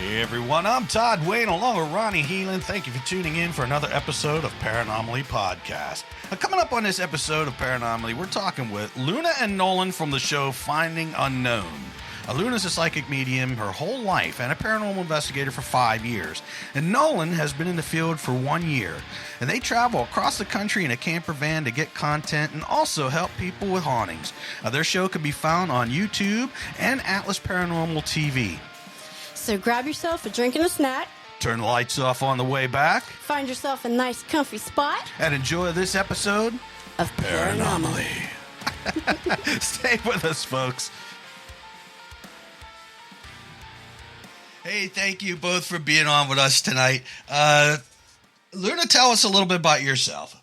Hey everyone, I'm Todd Wayne along with Ronnie Heelan. Thank you for tuning in for another episode of Paranomaly Podcast. Coming up on this episode of Paranomaly, we're talking with Luna and Nolan from the show Finding Unknown. Luna's a psychic medium her whole life and a paranormal investigator for 5 years. And Nolan has been in the field for 1 year. And they travel across the country in a camper van to get content and also help people with hauntings. Their show can be found on YouTube and Atlas Paranormal TV. So grab yourself a drink and a snack. Turn the lights off on the way back. Find yourself a nice comfy spot. And enjoy this episode of Paranomaly. Stay with us, folks. Hey, thank you both for being on with us tonight. Luna, tell us a little bit about yourself.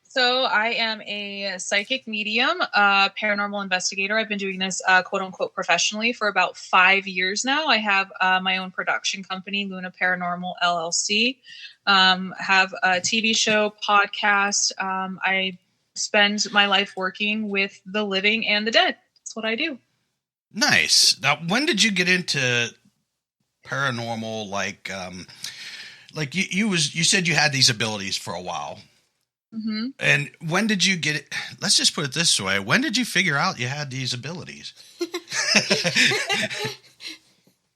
So I am a psychic medium, paranormal investigator. I've been doing this quote unquote professionally for about 5 years now. I have my own production company, Luna Paranormal LLC. Have a TV show, podcast. I spend my life working with the living and the dead. That's what I do. Nice. Now, when did you get into paranormal? Like you said you had these abilities for a while. Mm-hmm. And when did you get it? Let's just put it this way. When did you figure out you had these abilities?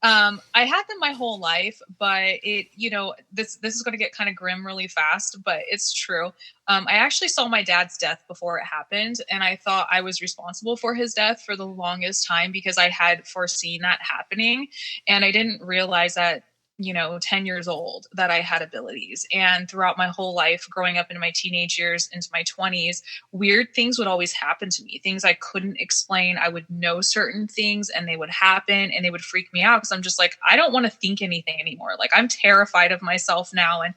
I had them my whole life, but this is going to get kind of grim really fast, but it's true. I actually saw my dad's death before it happened, and I thought I was responsible for his death for the longest time because I had foreseen that happening, and I didn't realize that 10 years old that I had abilities. And throughout my whole life, growing up into my teenage years, into my 20s, weird things would always happen to me. Things I couldn't explain. I would know certain things and they would happen and they would freak me out because I'm just like, I don't want to think anything anymore. Like, I'm terrified of myself now. And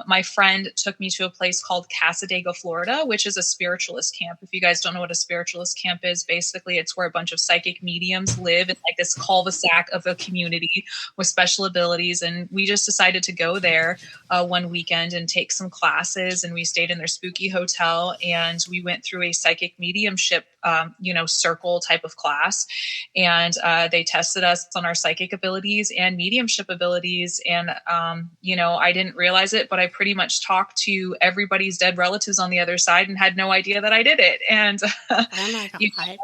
my friend took me to a place called Casadega, Florida, which is a spiritualist camp. If you guys don't know what a spiritualist camp is, basically it's where a bunch of psychic mediums live in like this cul-de-sac of a community with special abilities. And we just decided to go there one weekend and take some classes. And we stayed in their spooky hotel and we went through a psychic mediumship, circle type of class. And they tested us on our psychic abilities and mediumship abilities. And, I didn't realize it, but I pretty much talked to everybody's dead relatives on the other side and had no idea that I did it. And, oh my God.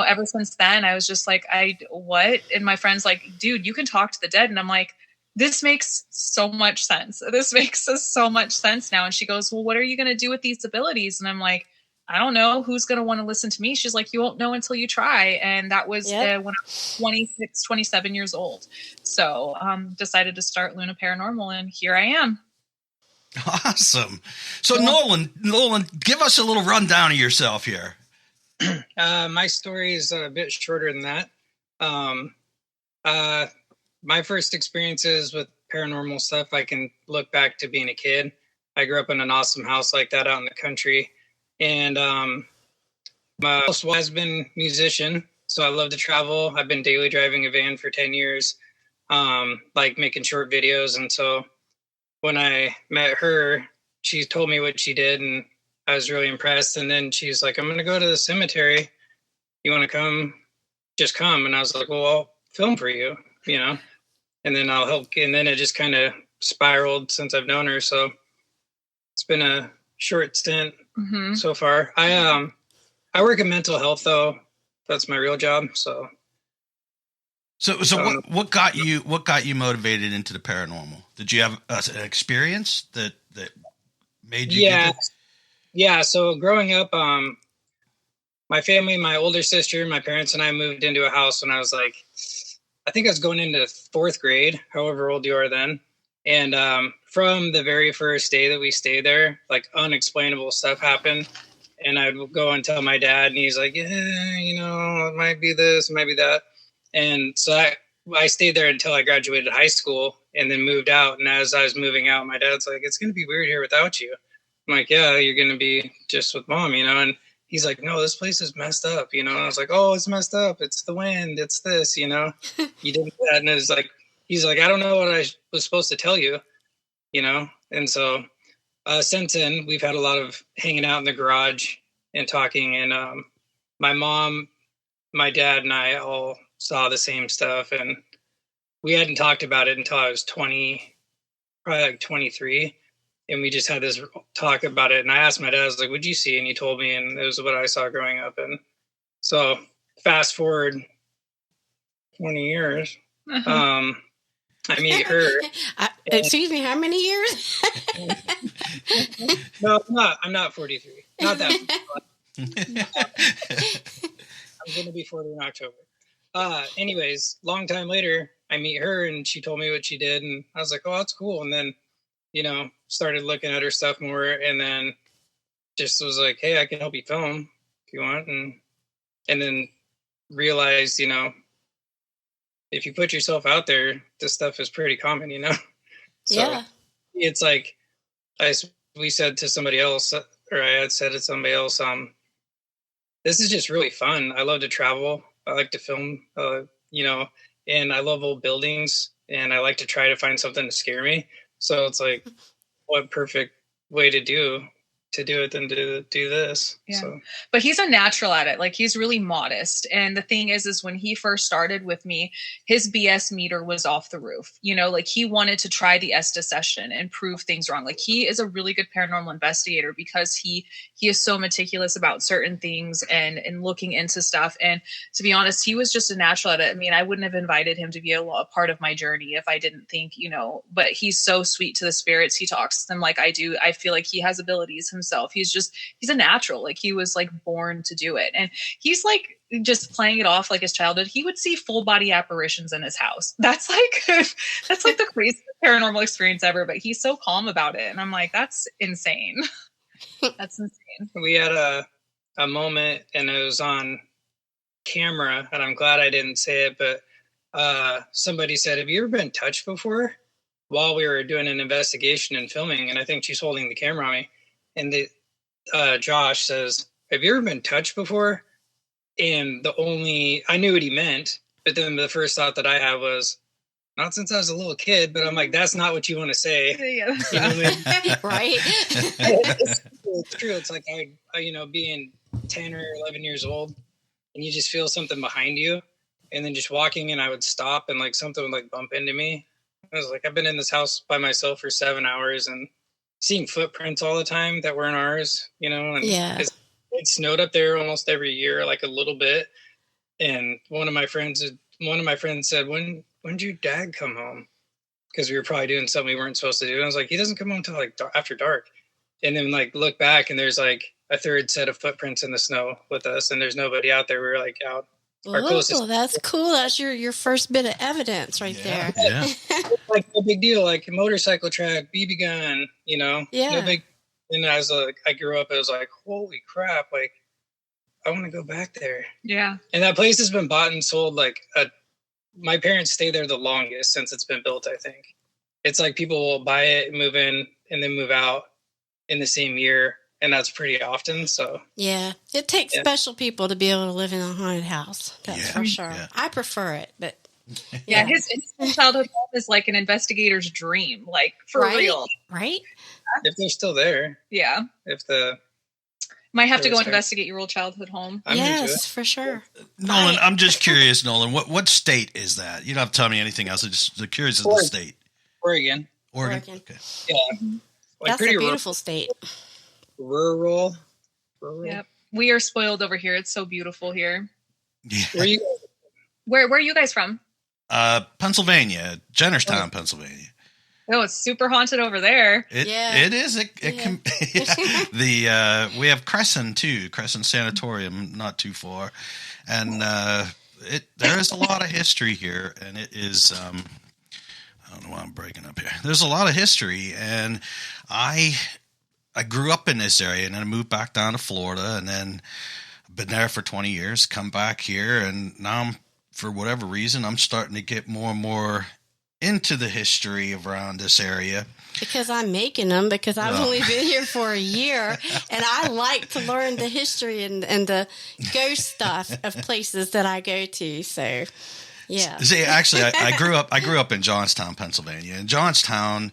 Ever since then, I was just like, what? And my friend's like, dude, you can talk to the dead. And I'm like, this makes so much sense. This makes so much sense now. And she goes, well, what are you going to do with these abilities? And I'm like, I don't know. Who's going to want to listen to me? She's like, you won't know until you try. And that was when I was 26, 27 years old. So decided to start Luna Paranormal, and here I am. Awesome. So Nolan, give us a little rundown of yourself here. My story is a bit shorter than that. My first experiences with paranormal stuff, I can look back to being a kid. I grew up in an awesome house like that out in the country. And my house has been musician, so I love to travel. I've been daily driving a van for 10 years, like making short videos. And so when I met her, she told me what she did, and I was really impressed. And then she's like, I'm going to go to the cemetery. You want to come? Just come. And I was like, well, I'll film for you, and then I'll help. And then it just kind of spiraled since I've known her. So it's been a short stint so far. I work in mental health, though. That's my real job. So what got you motivated into the paranormal? Did you have an experience that made you? Yeah. So growing up, my family, my older sister, my parents, and I moved into a house when I was like, I think I was going into 4th grade, however old you are then. And from the very first day that we stayed there, like unexplainable stuff happened. And I would go and tell my dad, and he's like, yeah, it might be this, it might be that. And so I stayed there until I graduated high school and then moved out. And as I was moving out, my dad's like, it's going to be weird here without you. I'm like, yeah, you're going to be just with mom, and he's like, no, this place is messed up, and I was like, oh, it's messed up. It's the wind. It's this, you didn't do that. And it was like, he's like, I don't know what I was supposed to tell you, And so since then, we've had a lot of hanging out in the garage and talking. And my mom, my dad, and I all saw the same stuff. And we hadn't talked about it until I was 20, probably like 23. And we just had this talk about it. And I asked my dad, I was like, what'd you see? And he told me, and it was what I saw growing up. And so fast forward 20 years, I meet her. Excuse me, how many years? No, I'm not 43. Not that. I'm going to be 40 in October. Anyways, long time later, I meet her and she told me what she did. And I was like, oh, that's cool. And then, started looking at her stuff more. And then just was like, hey, I can help you film if you want. And then realized, if you put yourself out there, this stuff is pretty common, So Yeah. it's like we said to somebody else, or I had said to somebody else, this is just really fun. I love to travel. I like to film, and I love old buildings, and I like to try to find something to scare me. So it's like, what perfect way to do it than to do this. Yeah. So. But he's a natural at it. Like, he's really modest. And the thing is when he first started with me, his BS meter was off the roof. Like, he wanted to try the Estes-session and prove things wrong. Like, he is a really good paranormal investigator because he is so meticulous about certain things and looking into stuff. And to be honest, he was just a natural at it. I mean, I wouldn't have invited him to be a part of my journey if I didn't think, but he's so sweet to the spirits. He talks to them like I do. I feel like he has abilities himself. He's a natural. Like, he was like born to do it. And he's like just playing it off like his childhood. He would see full body apparitions in his house. That's like the craziest paranormal experience ever, but he's so calm about it. And I'm like, that's insane. That's insane. We had a moment, and it was on camera, and I'm glad I didn't say it, but somebody said, have you ever been touched before? While we were doing an investigation and filming, and I think she's holding the camera on me. And Josh says, have you ever been touched before? And I knew what he meant, but then the first thought that I had was, not since I was a little kid, but I'm like, that's not what you want to say. Yeah. You know what I mean? Right? It's true. It's like, I being 10 or 11 years old, and you just feel something behind you, and then just walking, and I would stop, and like something would like bump into me. I was like, I've been in this house by myself for 7 hours, and seeing footprints all the time that weren't ours, and Yeah. it snowed up there almost every year, like a little bit. And one of my friends said, when did your dad come home? Because we were probably doing something we weren't supposed to do. And I was like, he doesn't come home until like after dark. And then like look back, and there's like a third set of footprints in the snow with us, and there's nobody out there. We were like out. Oh, that's cool. That's your first bit of evidence right there. Yeah. Like no big deal, like a motorcycle track, BB gun, Yeah. No big. And as I grew up, I was like, holy crap, like I want to go back there. Yeah. And that place has been bought and sold. My parents stay there the longest since it's been built. I think it's like people will buy it, move in, and then move out in the same year. And that's pretty often. So Yeah. It takes special people to be able to live in a haunted house. That's for sure. Yeah. I prefer it, but Yeah. His childhood home is like an investigator's dream, like for Right? real. Right? if they're still there, Yeah. Might have to go investigate your old childhood home. I'm into Yes, it. for sure. Nolan, I'm just curious, Nolan, what state is that? You don't have to tell me anything else. I'm just curious of the state. Oregon. Oregon? Oregon. Okay. Yeah. Like That's a pretty beautiful state. rural. Yep. We are spoiled over here. It's so beautiful here. Yeah. Where are you guys from? Pennsylvania, Jennerstown, Pennsylvania. Oh, it's super haunted over there. It is. It can. Yeah. We have Crescent too. Crescent Sanatorium, not too far, and there is a lot of history here, and it is. I don't know why I'm breaking up here. There's a lot of history, and I grew up in this area, and then I moved back down to Florida, and then been there for 20 years. Come back here, and now for whatever reason, I'm starting to get more and more into the history around this area. Because I'm making them, because I've only been here for a year, and I like to learn the history and the ghost stuff of places that I go to. So, yeah. See, actually, I grew up in Johnstown, Pennsylvania. In Johnstown,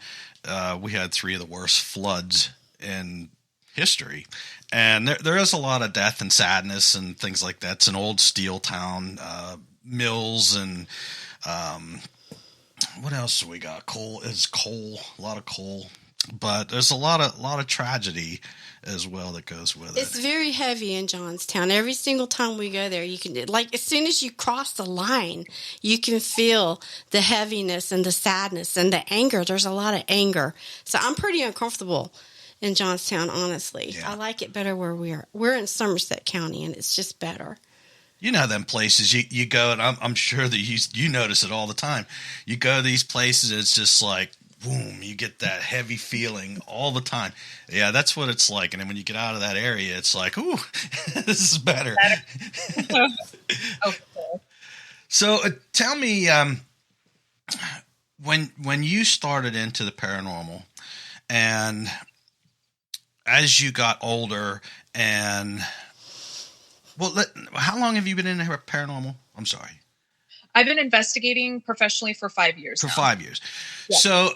we had 3 of the worst floods in history. And there is a lot of death and sadness and things like that. It's an old steel town, mills and what else do we got? Coal, a lot of coal, but there's a lot of tragedy as well that goes with it. It's very heavy in Johnstown. Every single time we go there, you can, like, as soon as you cross the line, you can feel the heaviness and the sadness and the anger. There's a lot of anger. So I'm pretty uncomfortable in Johnstown, honestly. Yeah. I like it better where we are. We're in Somerset County, and it's just better. You know them places you go, and I'm sure that you notice it all the time. You go to these places, and it's just like, boom, you get that heavy feeling all the time. Yeah, that's what it's like. And then when you get out of that area, it's like, ooh, this is better. Okay. So tell me, when you started into the paranormal, and as you got older, and how long have you been in the paranormal? I'm sorry. I've been investigating professionally for 5 years. For now. 5 years. Yeah. So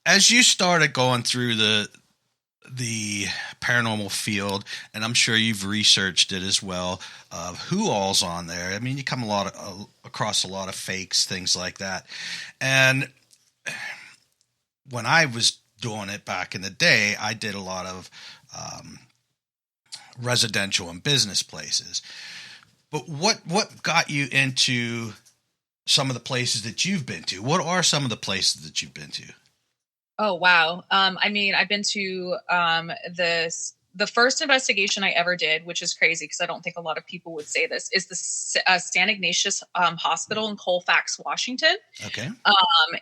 as you started going through the paranormal field, and I'm sure you've researched it as well, of who all's on there. I mean, you come across a lot of fakes, things like that. And when I was doing it back in the day, I did a lot of residential and business places. But what got you into some of the places that you've been to? What are some of the places that you've been to? Oh, wow. I mean, I've been to the first investigation I ever did, which is crazy because I don't think a lot of people would say this, is the St. Ignatius Hospital in Colfax, Washington. Okay.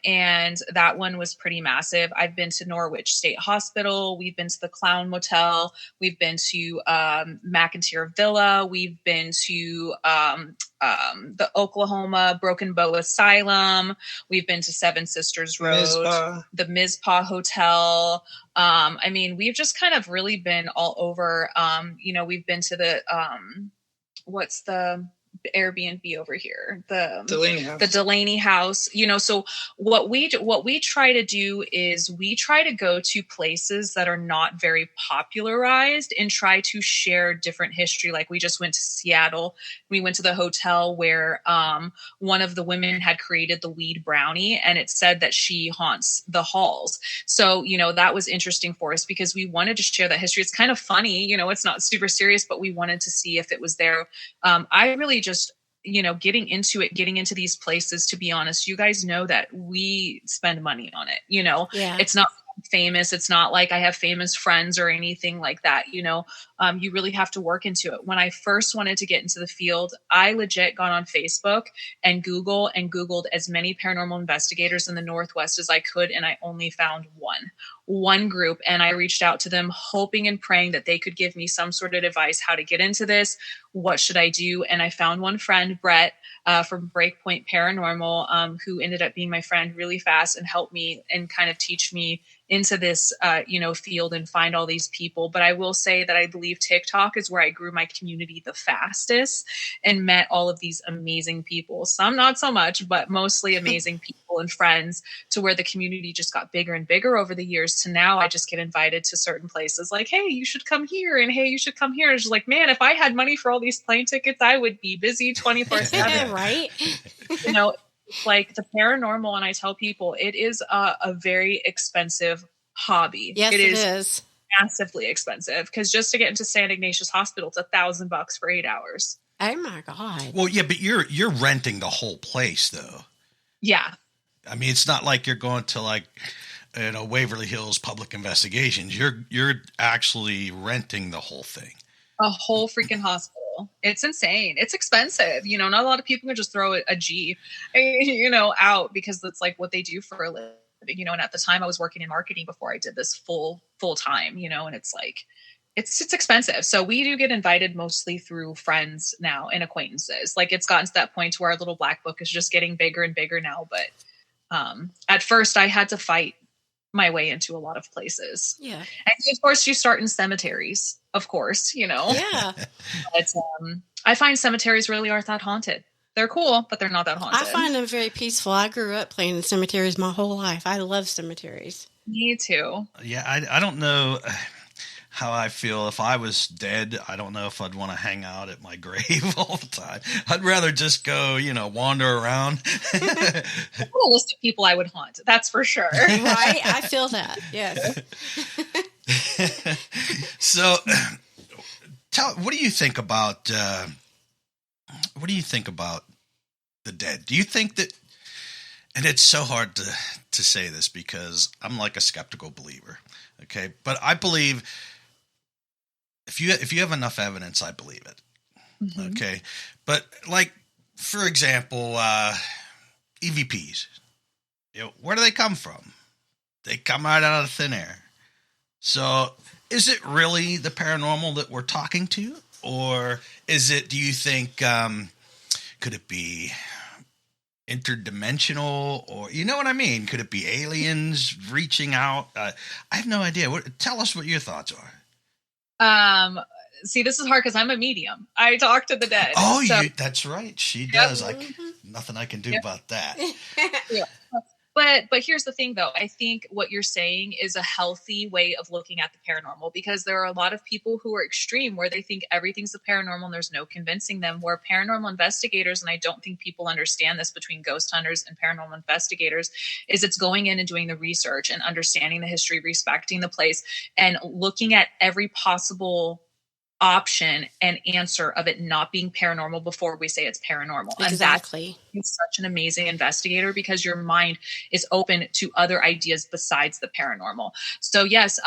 And that one was pretty massive. I've been to Norwich State Hospital. We've been to the Clown Motel. We've been to McIntyre Villa. We've been to the Oklahoma Broken Bow Asylum. We've been to Seven Sisters Road, the Mizpah Hotel. I mean, we've just kind of really been all over. We've been to the what's the Airbnb over here, the Delaney House. So what we try to do is we try to go to places that are not very popularized and try to share different history. Like we just went to Seattle. We went to the hotel where one of the women had created the weed brownie, and it said that she haunts the halls. So that was interesting for us because we wanted to share that history. It's kind of funny, it's not super serious, but we wanted to see if it was there. I really just getting into these places, to be honest, you guys know that we spend money on it. Yeah. It's not famous. It's not like I have famous friends or anything like that. You really have to work into it. When I first wanted to get into the field, I legit got on Facebook and Googled as many paranormal investigators in the Northwest as I could. And I only found one group. And I reached out to them hoping and praying that they could give me some sort of advice, how to get into this. What should I do? And I found one friend, Brett, from Breakpoint Paranormal, who ended up being my friend really fast and helped me and kind of teach me into this, field and find all these people. But I will say that I believe TikTok is where I grew my community the fastest and met all of these amazing people. Some not so much, but mostly amazing people and friends, to where the community just got bigger and bigger over the years, to now I just get invited to certain places like, hey, you should come here. And hey, you should come here. It's just like, man, if I had money for all these plane tickets, I would be busy 24/7. Right. Like the paranormal, and I tell people it is a very expensive hobby. Yes, it is massively expensive, because just to get into St. Ignatius Hospital, it's $1,000 for 8 hours. Oh my God. Well, yeah, but you're renting the whole place though. Yeah. I mean, it's not like you're going to Waverly Hills Public Investigations. You're actually renting the whole thing. A whole freaking hospital. It's insane. It's expensive. Not a lot of people can just throw a G, out, because that's like what they do for a living, and at the time I was working in marketing before I did this full time, and it's like, it's expensive. So we do get invited mostly through friends now and acquaintances. Like it's gotten to that point where our little black book is just getting bigger and bigger now. But at first I had to fight my way into a lot of places. Yeah. And of course you start in cemeteries, of course, Yeah. But I find cemeteries really aren't that haunted. They're cool, but they're not that haunted. I find them very peaceful. I grew up playing in cemeteries my whole life. I love cemeteries. Me too. Yeah, I don't know. how I feel if I was dead. I don't know if I'd want to hang out at my grave all the time. I'd rather just go, wander around. I have a list of people I would haunt. That's for sure. Right? I feel that. Yes. So, what do you think about the dead? Do you think that? And it's so hard to say this because I'm like a skeptical believer. Okay, but I believe if you have enough evidence, I believe it. Mm-hmm. Okay, but like for example, EVPs. Where do they come from? They come right out of thin air. So, is it really the paranormal that we're talking to, or is it? Do you think could it be interdimensional, or you know what I mean? Could it be aliens reaching out? I have no idea. Tell us what your thoughts are. See, this is hard because I'm a medium. I talk to the dead. Oh, that's right. She does. Nothing I can do about that. Yeah. But here's the thing, though. I think what you're saying is a healthy way of looking at the paranormal, because there are a lot of people who are extreme where they think everything's the paranormal and there's no convincing them, where paranormal investigators, and I don't think people understand this between ghost hunters and paranormal investigators, is it's going in and doing the research and understanding the history, respecting the place, and looking at every possible option and answer of it not being paranormal before we say it's paranormal. Exactly. And that's such an amazing investigator, because your mind is open to other ideas besides the paranormal. So yes,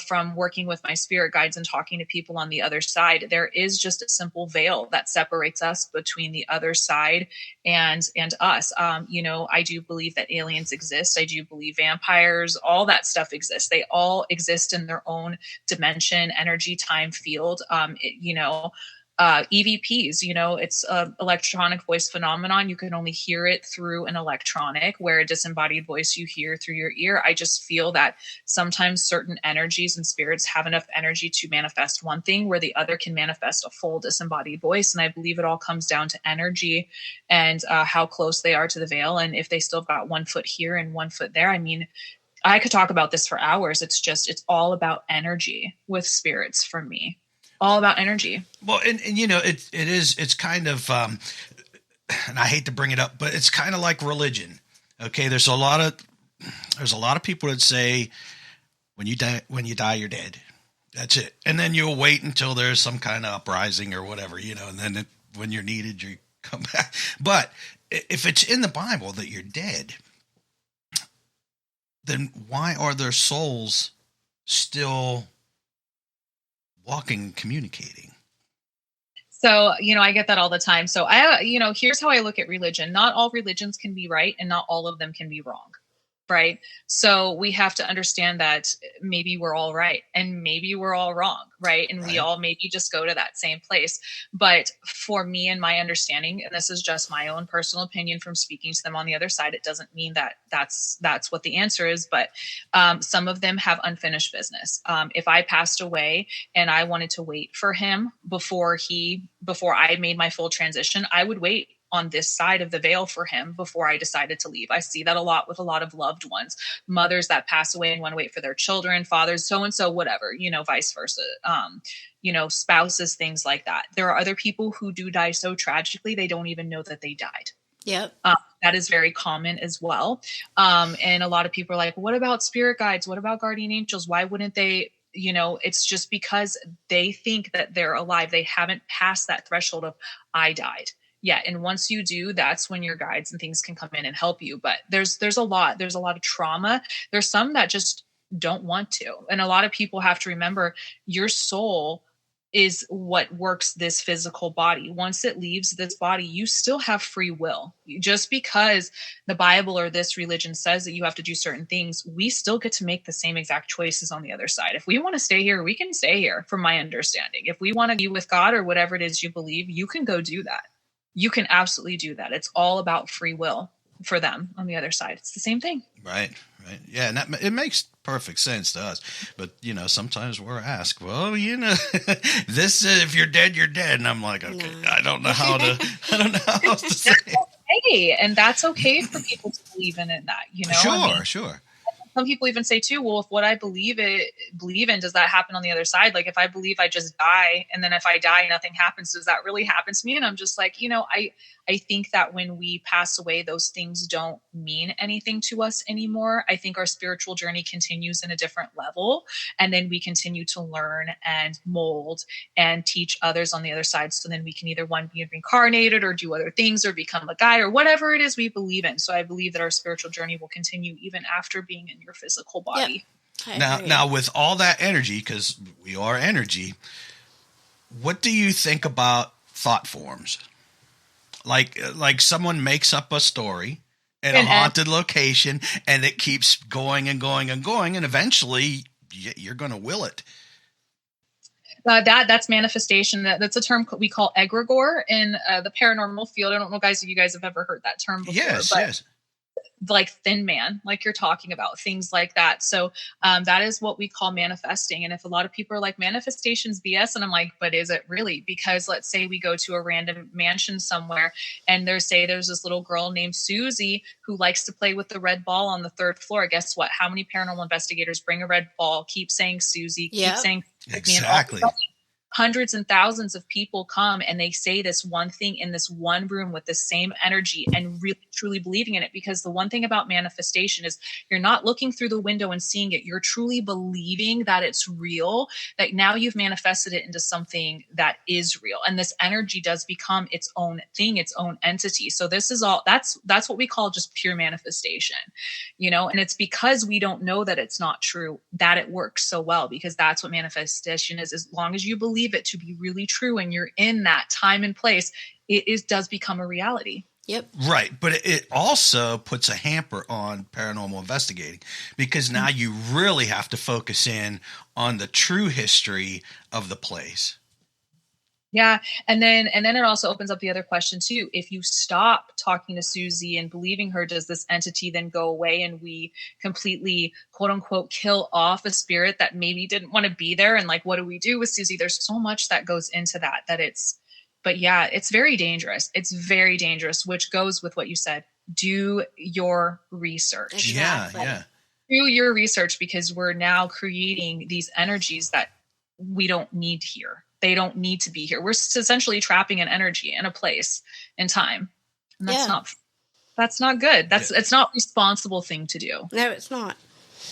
from working with my spirit guides and talking to people on the other side, there is just a simple veil that separates us between the other side and us. I do believe that aliens exist. I do believe vampires, all that stuff exists. They all exist in their own dimension, energy, time, field. EVPs, it's an electronic voice phenomenon. You can only hear it through an electronic, where a disembodied voice you hear through your ear. I just feel that sometimes certain energies and spirits have enough energy to manifest one thing where the other can manifest a full disembodied voice. And I believe it all comes down to energy and how close they are to the veil. And if they still got 1 foot here and 1 foot there, I mean, I could talk about this for hours. It's all about energy with spirits for me. All about energy. Well, and it's kind of, and I hate to bring it up, but it's kind of like religion. Okay. There's a lot of people that say when you die, you're dead. That's it. And then you'll wait until there's some kind of uprising or whatever, and then when you're needed, you come back. But if it's in the Bible that you're dead, then why are their souls still walking, communicating? So, I get that all the time. So here's how I look at religion. Not all religions can be right, and not all of them can be wrong. Right. So we have to understand that maybe we're all right and maybe we're all wrong. Right. And we all maybe just go to that same place. But for me and my understanding, and this is just my own personal opinion from speaking to them on the other side, it doesn't mean that that's what the answer is. But some of them have unfinished business. If I passed away and I wanted to wait for him before I made my full transition, I would wait on this side of the veil for him before I decided to leave. I see that a lot with a lot of loved ones, mothers that pass away and want to wait for their children, fathers, so-and-so, whatever, vice versa, spouses, things like that. There are other people who do die so tragically, they don't even know that they died. Yep. That is very common as well. And a lot of people are like, what about spirit guides? What about guardian angels? Why wouldn't they? It's just because they think that they're alive. They haven't passed that threshold of I died. Yeah. And once you do, that's when your guides and things can come in and help you. But there's a lot of trauma. There's some that just don't want to. And a lot of people have to remember your soul is what works this physical body. Once it leaves this body, you still have free will. Just because the Bible or this religion says that you have to do certain things, we still get to make the same exact choices on the other side. If we want to stay here, we can stay here, from my understanding. If we want to be with God or whatever it is you believe, you can go do that. You can absolutely do that. It's all about free will for them on the other side. It's the same thing. Right. Yeah. And it makes perfect sense to us. But, sometimes we're asked, well, this, if you're dead, you're dead. And I'm like, okay, no. I don't know how else to say it. Okay. And that's okay for people to believe in it, that, Sure. some people even say too, well, if what I believe in, does that happen on the other side? Like, if I believe I just die, and then if I die, nothing happens, does that really happen to me? And I'm just like, I think that when we pass away, those things don't mean anything to us anymore. I think our spiritual journey continues in a different level. And then we continue to learn and mold and teach others on the other side. So then we can either be reincarnated or do other things or become a guy or whatever it is we believe in. So I believe that our spiritual journey will continue even after being in your physical body. Yep. Now with all that energy, because we are energy, what do you think about thought forms? Like someone makes up a story at a haunted location, and it keeps going and going and going, and eventually you're going to will it. That's manifestation. That's a term we call egregore in the paranormal field. I don't know, guys, if you guys have ever heard that term before. Yes. Like Thin Man, like you're talking about, things like that. So that is what we call manifesting. And if a lot of people are like, manifestation's BS, and I'm like, but is it really? Because let's say we go to a random mansion somewhere, and there's this little girl named Susie who likes to play with the red ball on the third floor. Guess what? How many paranormal investigators bring a red ball, keep saying Susie, keep saying exactly. Hundreds and thousands of people come and they say this one thing in this one room with the same energy and really truly believing in it. Because the one thing about manifestation is you're not looking through the window and seeing it. You're truly believing that it's real, that now you've manifested it into something that is real. And this energy does become its own thing, its own entity. So this is all, that's what we call just pure manifestation, and it's because we don't know that it's not true that it works so well, because that's what manifestation is. As long as you believe it to be really true and you're in that time and place, it does become a reality. Yep. Right. But it also puts a hamper on paranormal investigating, because now you really have to focus in on the true history of the place. Yeah. And then it also opens up the other question too. If you stop talking to Susie and believing her, does this entity then go away and we completely, quote unquote, kill off a spirit that maybe didn't want to be there? And like, what do we do with Susie? There's so much that goes into that but yeah, it's very dangerous. It's very dangerous, which goes with what you said. Do your research. Exactly. Yeah. Do your research, because we're now creating these energies that we don't need here. They don't need to be here. We're essentially trapping an energy in a place in time. And that's not good. It's not a responsible thing to do. No, it's not.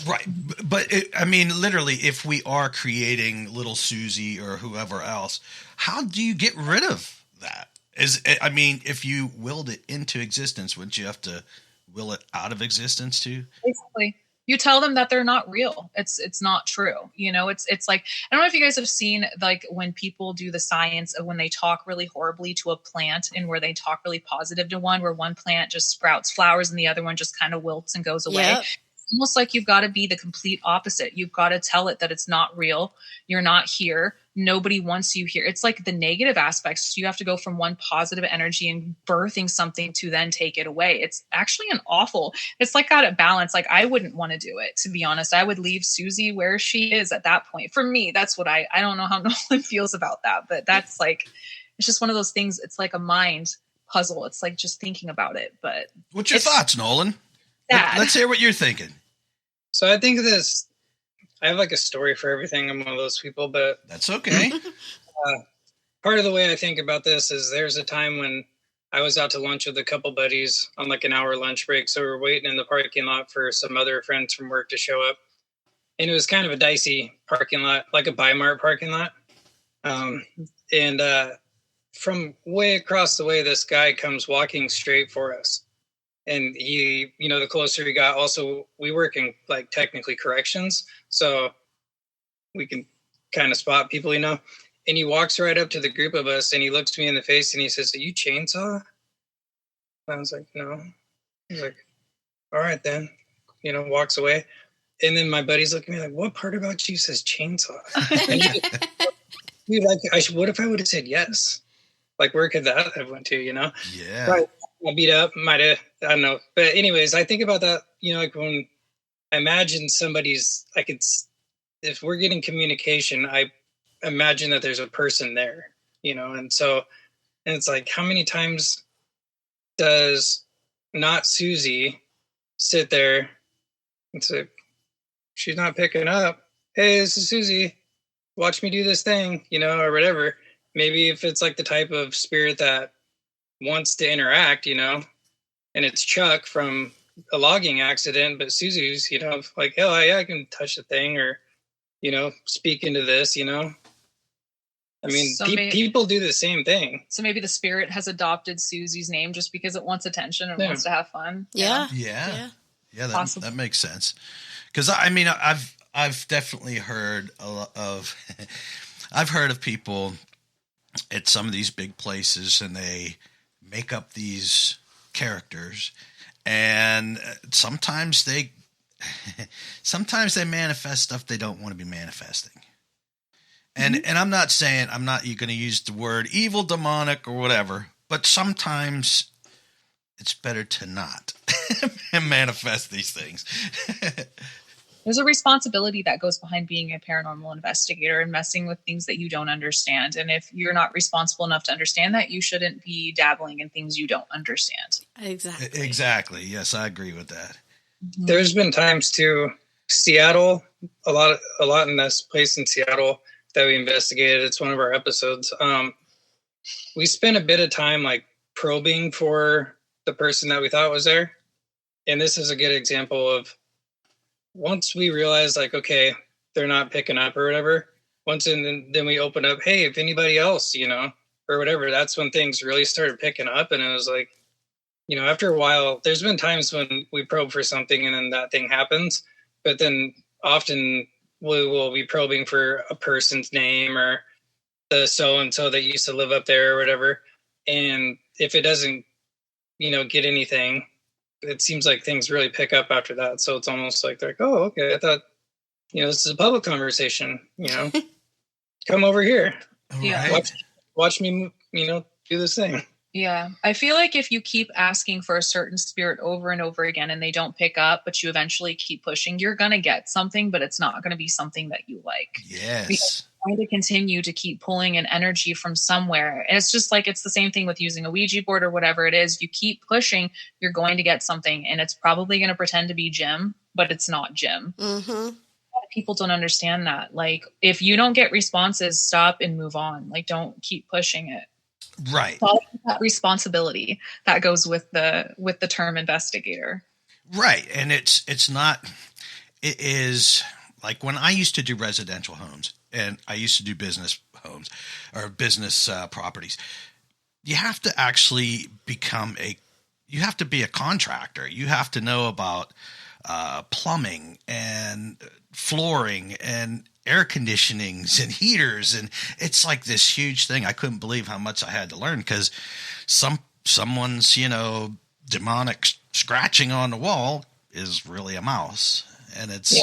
Right. But literally, if we are creating little Susie or whoever else, how do you get rid of that? If you willed it into existence, wouldn't you have to will it out of existence too? Basically. You tell them that they're not real. It's not true. It's like, I don't know if you guys have seen, like, when people do the science of when they talk really horribly to a plant and where they talk really positive to one, where one plant just sprouts flowers and the other one just kind of wilts and goes away. Yep. It's almost like you've got to be the complete opposite. You've got to tell it that it's not real. You're not here. Nobody wants you here. It's like the negative aspects. So you have to go from one positive energy and birthing something to then take it away. It's actually it's like out of balance. Like, I wouldn't want to do it, to be honest. I would leave Susie where she is at that point. For me, that's what I don't know how Nolan feels about that, but that's like, it's just one of those things. It's like a mind puzzle. It's like just thinking about it. But what's your thoughts, Nolan? Let's hear what you're thinking. So I think I have like a story for everything. I'm one of those people, but that's okay. Part of the way I think about this is there's a time when I was out to lunch with a couple buddies on like an hour lunch break. So we were waiting in the parking lot for some other friends from work to show up. And it was kind of a dicey parking lot, like a Bi-Mart parking lot. And from way across the way, this guy comes walking straight for us. And he, the closer he got, also, we work in like technically corrections. So we can kind of spot people, And he walks right up to the group of us and he looks me in the face and he says, "Are you Chainsaw?" I was like, "No." He's like, "All right then," walks away. And then my buddies look at me like, "What part about you says Chainsaw?" And what if I would have said yes? Like, where could that have went to, Yeah. Right. I beat up, might have, I don't know. But anyways, I think about that, like when I imagine if we're getting communication, I imagine that there's a person there, and it's like, how many times does not Susie sit there and say, she's not picking up. Hey, this is Susie. Watch me do this thing, or whatever. Maybe if it's like the type of spirit that wants to interact, and it's Chuck from a logging accident, but Susie's, like, hell yeah, I can touch the thing or, speak into this, I mean, people do the same thing. So maybe the spirit has adopted Susie's name just because it wants attention and wants to have fun. Yeah. Yeah, that makes sense. Because I mean, I've definitely heard a lot of I've heard of people at some of these big places, and they make up these characters, and sometimes they manifest stuff they don't want to be manifesting. And I'm not saying I'm not going to use the word evil, demonic, or whatever, but sometimes it's better to not manifest these things. There's a responsibility that goes behind being a paranormal investigator and messing with things that you don't understand. And if you're not responsible enough to understand that, you shouldn't be dabbling in things you don't understand. Exactly. Yes, I agree with that. There's been times too, Seattle, a lot in this place in Seattle that we investigated. It's one of our episodes. We spent a bit of time like probing for the person that we thought was there. And this is a good example of once we realized like, okay, they're not picking up or whatever. Then we opened up, hey, if anybody else, or whatever, that's when things really started picking up. And it was like, after a while, there's been times when we probe for something and then that thing happens. But then often we will be probing for a person's name or the so-and-so that used to live up there or whatever. And if it doesn't, get anything, it seems like things really pick up after that. So it's almost like they're like, oh, okay, I thought, this is a public conversation, come over here. Yeah. Watch me, do this thing. Yeah. I feel like if you keep asking for a certain spirit over and over again and they don't pick up, but you eventually keep pushing, you're going to get something, but it's not going to be something that you like. Yes. Because you're going to continue to keep pulling an energy from somewhere. And it's just like, it's the same thing with using a Ouija board or whatever it is. You keep pushing, you're going to get something, and it's probably going to pretend to be Jim, but it's not Jim. Mm-hmm. A lot of people don't understand that. Like, if you don't get responses, stop and move on. Like, don't keep pushing it. Right. That responsibility that goes with the term investigator. Right. And it is like when I used to do residential homes and I used to do business homes or business properties, you have to actually you have to be a contractor. You have to know about plumbing and flooring and air conditionings and heaters, and it's like this huge thing. I couldn't believe how much I had to learn because someone's demonic scratching on the wall is really a mouse, and it's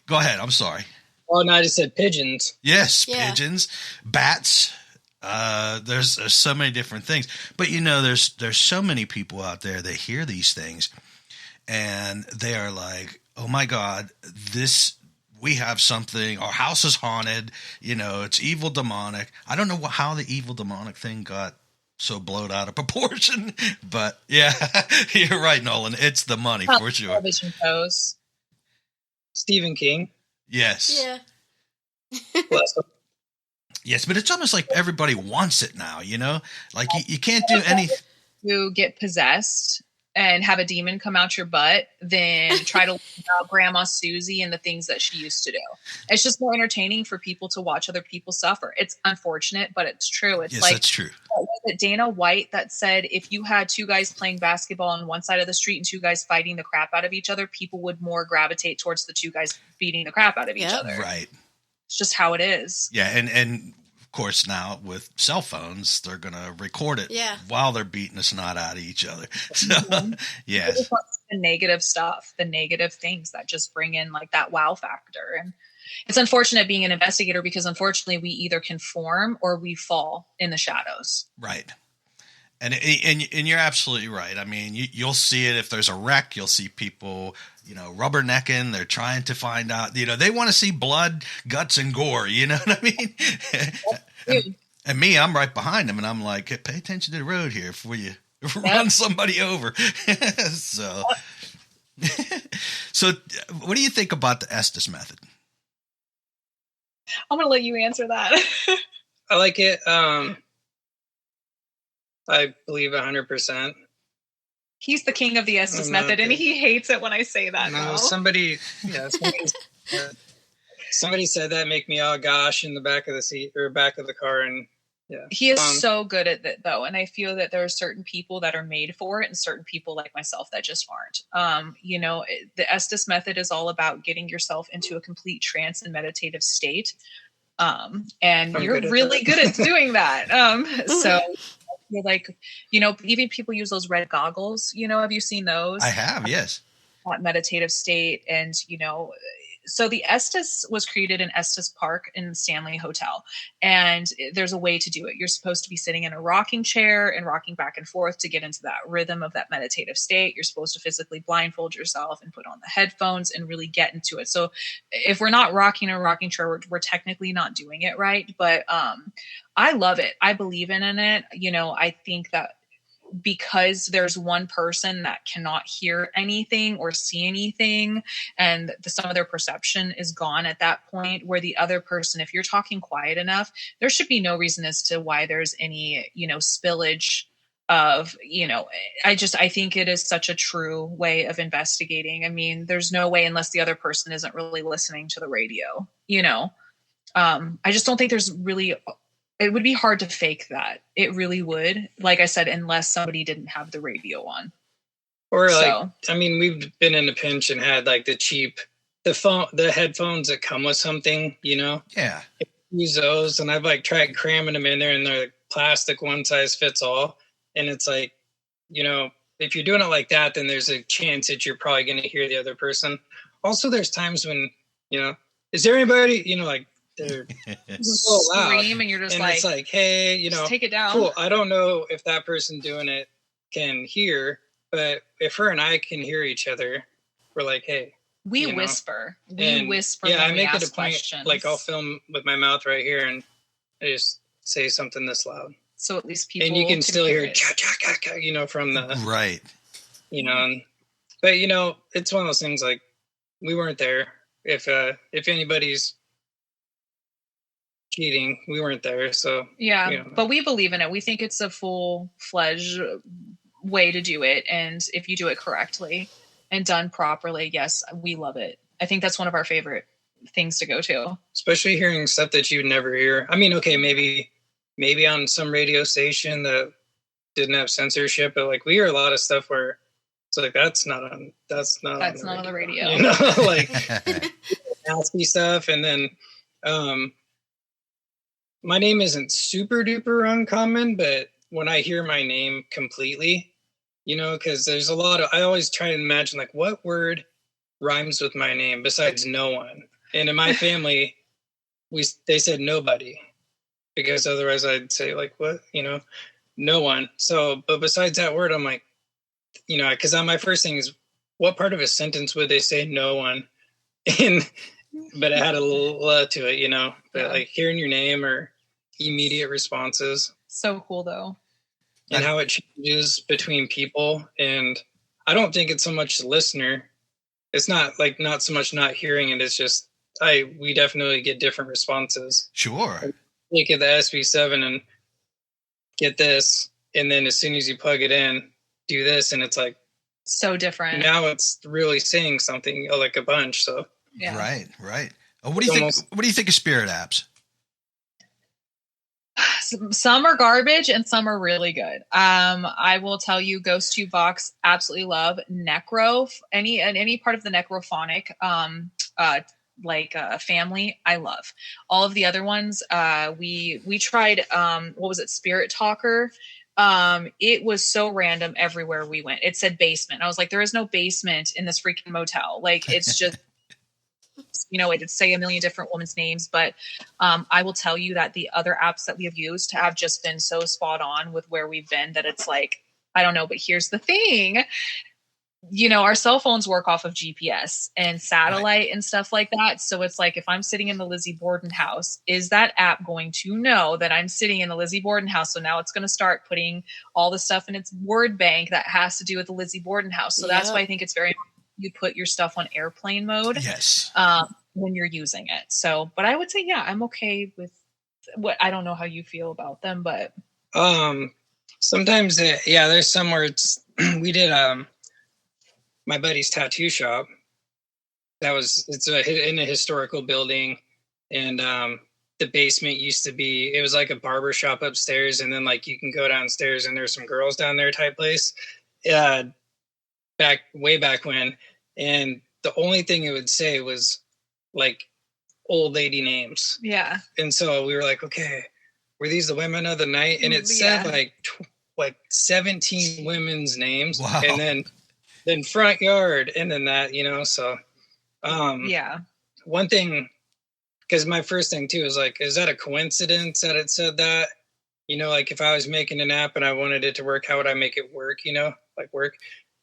go ahead. I'm sorry. Oh no, I just said pigeons. Yes, pigeons, bats. There's so many different things, but there's so many people out there that hear these things, and they are like, oh my God, we have something, our house is haunted, it's evil demonic. I don't know how the evil demonic thing got so blown out of proportion, but yeah, you're right, Nolan. It's the money for sure. Television shows. Stephen King. Yes. Yeah. Yes, but it's almost like everybody wants it now, like you can't do anything. You get possessed and have a demon come out your butt than try to learn about Grandma Susie and the things that she used to do. It's just more entertaining for people to watch other people suffer. It's unfortunate, but it's true. It's that's true. Was it Dana White that said if you had two guys playing basketball on one side of the street and two guys fighting the crap out of each other, people would more gravitate towards the two guys beating the crap out of each other. Right. It's just how it is. Yeah, and of course now with cell phones, they're going to record it while they're beating the snot out of each other. So, yes. The negative stuff, the negative things that just bring in like that wow factor. And it's unfortunate being an investigator because unfortunately we either conform or we fall in the shadows. Right. And you're absolutely right. I mean, you'll see it if there's a wreck. You'll see people, rubbernecking. They're trying to find out. They want to see blood, guts, and gore. You know what I mean? And me, I'm right behind them, and I'm like, hey, pay attention to the road here before you run somebody over. So, So what do you think about the Estes method? I'm going to let you answer that. I like it. I believe 100%. He's the king of the Estes method, and he hates it when I say that. No, somebody said that, make me all gosh in the back of the seat or back of the car, and yeah. He is so good at that, though, and I feel that there are certain people that are made for it, and certain people like myself that just aren't. The Estes method is all about getting yourself into a complete trance and meditative state, and you're really good at doing that. So. You're like, even people use those red goggles, have you seen those? I have, yes. That meditative state. And, so the Estes was created in Estes Park in the Stanley Hotel. And there's a way to do it. You're supposed to be sitting in a rocking chair and rocking back and forth to get into that rhythm of that meditative state. You're supposed to physically blindfold yourself and put on the headphones and really get into it. So if we're not rocking a rocking chair, we're technically not doing it right. But I love it. I believe in it. I think that because there's one person that cannot hear anything or see anything, and some of their perception is gone at that point, where the other person, if you're talking quiet enough, there should be no reason as to why there's any, spillage of, I think it is such a true way of investigating. I mean, there's no way, unless the other person isn't really listening to the radio, I just don't think there's really. It would be hard to fake that. It really would. Like I said, unless somebody didn't have the radio on. Or we've been in a pinch and had like the headphones that come with something, Yeah. Use those, and I've like tried cramming them in there, and they're like plastic, one size fits all. And it's like, if you're doing it like that, then there's a chance that you're probably going to hear the other person. Also, there's times when, is there anybody, they're so loud, scream, and you're just and like, it's like, hey, just take it down. Cool. I don't know if that person doing it can hear, but if her and I can hear each other, we're like, hey. We whisper. Whisper. Yeah, when I make it a point. Questions. Like I'll film with my mouth right here, and I just say something this loud, so at least people. And you can still hear cha cha cha cha, from the right. But it's one of those things. Like we weren't there. If anybody's cheating, we weren't there, so yeah, but we believe in it. We think it's a full-fledged way to do it, and if you do it correctly and done properly, yes, we love it. I think that's one of our favorite things to go to, especially hearing stuff that you'd never hear. I mean, okay, maybe on some radio station that didn't have censorship, but like we hear a lot of stuff where it's like that's not on the radio. Like nasty stuff. And then my name isn't super duper uncommon, but when I hear my name completely, because there's a lot of, I always try to imagine like what word rhymes with my name besides no one. And in my family, they said nobody, because otherwise I'd say like, what, no one. So, but besides that word, I'm like, because my first thing is what part of a sentence would they say no one? But it had a little to it, but like hearing your name or immediate responses. So cool though. And how it changes between people. And I don't think it's so much the listener. It's not so much not hearing it. It's just, we definitely get different responses. Sure. Look at the SV7 and get this. And then as soon as you plug it in, do this. And it's like, so different. Now it's really saying something like a bunch. So. Yeah. Right. What do you think of spirit apps? Some are garbage and some are really good. I will tell you, Ghost Tube Box, absolutely love. Necro, any part of the necrophonic family, I love. All of the other ones, we tried. What was it? Spirit Talker. It was so random everywhere we went. It said basement. I was like, there is no basement in this freaking motel. Like it's just. It'd say a million different women's names, but I will tell you that the other apps that we have used have just been so spot on with where we've been that it's like, I don't know, but here's the thing. Our cell phones work off of GPS and satellite and stuff like that. So it's like, if I'm sitting in the Lizzie Borden house, is that app going to know that I'm sitting in the Lizzie Borden house? So now it's going to start putting all the stuff in its word bank that has to do with the Lizzie Borden house. So that's why I think it's very you put your stuff on airplane mode. Yes. When you're using it. So, but I would say, yeah, I'm okay with what, I don't know how you feel about them, but sometimes there's somewhere we did my buddy's tattoo shop. It's in a historical building, and the basement used to be, it was like a barber shop upstairs, and then like you can go downstairs and there's some girls down there type place. Way back when, and the only thing it would say was like old lady names. Yeah. And so we were like, okay, were these the women of the night? And it said like 17 women's names. Wow. And then front yard, and then that, so one thing, because my first thing too is like, is that a coincidence that it said that? Like if I was making an app and I wanted it to work, how would I make it work? Like work.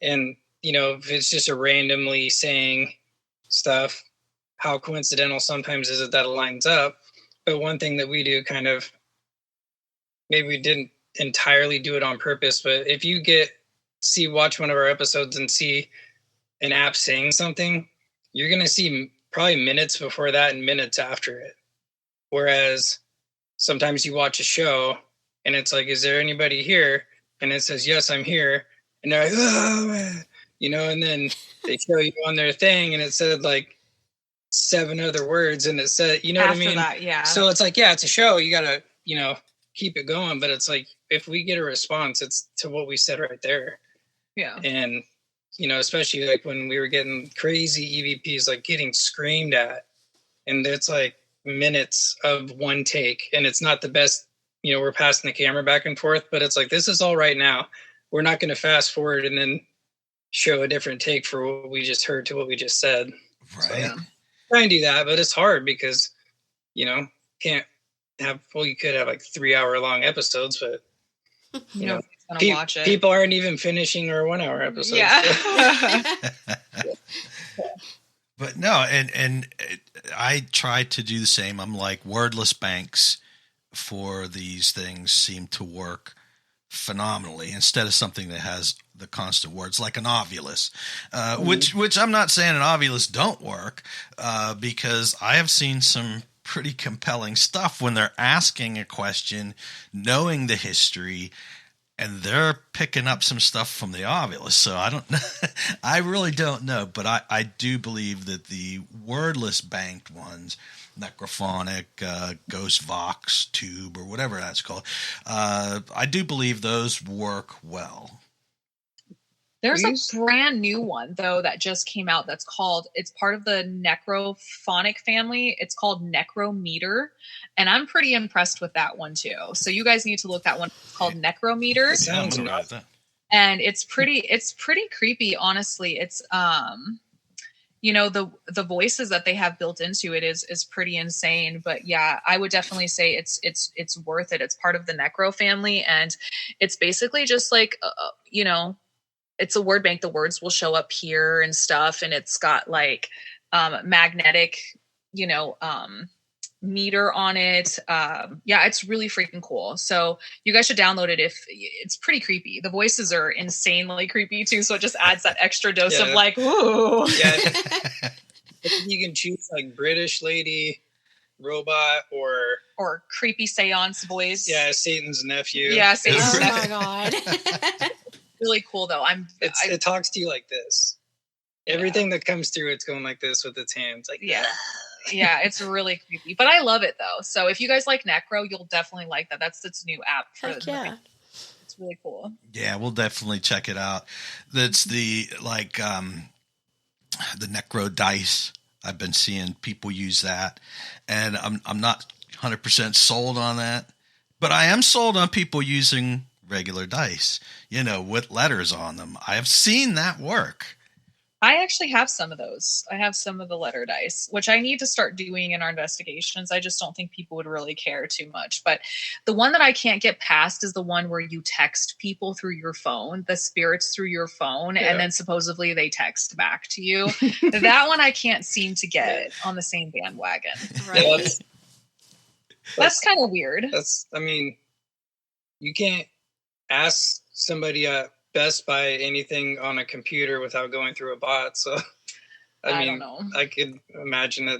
And if it's just a randomly saying stuff, how coincidental sometimes is it that it lines up? But one thing that we do kind of, maybe we didn't entirely do it on purpose, but if you watch one of our episodes and see an app saying something, you're going to see probably minutes before that and minutes after it. Whereas sometimes you watch a show and it's like, is there anybody here? And it says, yes, I'm here. And they're like, oh, and then they show you on their thing and it said like 7 other words, and it said, you know After what I mean? that, yeah. So it's like, yeah, it's a show. You got to, keep it going. But it's like, if we get a response, it's to what we said right there. Yeah. And, especially like when we were getting crazy EVPs, like getting screamed at, and it's like minutes of one take, and it's not the best, we're passing the camera back and forth, but it's like, this is all right now. We're not going to fast forward and then show a different take for what we just heard to what we just said. Right. So, try and do that, but it's hard because, can't have, you could have like 3-hour long episodes, but watch it. People aren't even finishing our 1-hour episodes. Yeah. But no, and I try to do the same. I'm like, wordless banks for these things seem to work phenomenally instead of something that has the constant words like an ovulus, which I'm not saying an ovulus don't work, because I have seen some pretty compelling stuff when they're asking a question, knowing the history, and they're picking up some stuff from the ovulus. So I don't know. I really don't know, but I do believe that the wordless banked ones, necrophonic, ghost vox tube, or whatever that's called, I do believe those work well. There's a brand new one though that just came out that's called, it's part of the necrophonic family. It's called Necrometer, and I'm pretty impressed with that one too. So you guys need to look that one. It's called Necrometer. It sounds about that. And it's pretty creepy, honestly. It's the voices that they have built into it is pretty insane. But yeah, I would definitely say it's worth it. It's part of the Necro family, and it's basically just like it's a word bank. The words will show up here and stuff, and it's got like magnetic, meter on it. It's really freaking cool. So you guys should download it. If it's pretty creepy. The voices are insanely creepy too, so it just adds that extra dose of like, ooh. Yeah. You can choose like British lady, robot, or creepy seance voice. Yeah, Satan's nephew. Yeah, Satan's nephew. Oh my god. Really cool though. It talks to you like this. Everything that comes through, it's going like this with its hands. Like, yeah. Yeah, it's really creepy, but I love it though. So if you guys like Necro, you'll definitely like that. That's its new app. Heck yeah. It's really cool. Yeah, we'll definitely check it out. That's the Necro dice. I've been seeing people use that, and I'm not 100% sold on that, but I am sold on people using regular dice, with letters on them. I have seen that work. I actually have some of those. I have some of the letter dice, which I need to start doing in our investigations. I just don't think people would really care too much. But the one that I can't get past is the one where you text people through your phone, the spirits through your phone, and then supposedly they text back to you. That one I can't seem to get on the same bandwagon. Right. Yeah, that's kind of weird. You can't ask somebody best buy anything on a computer without going through a bot. So I mean, don't know. I could imagine that.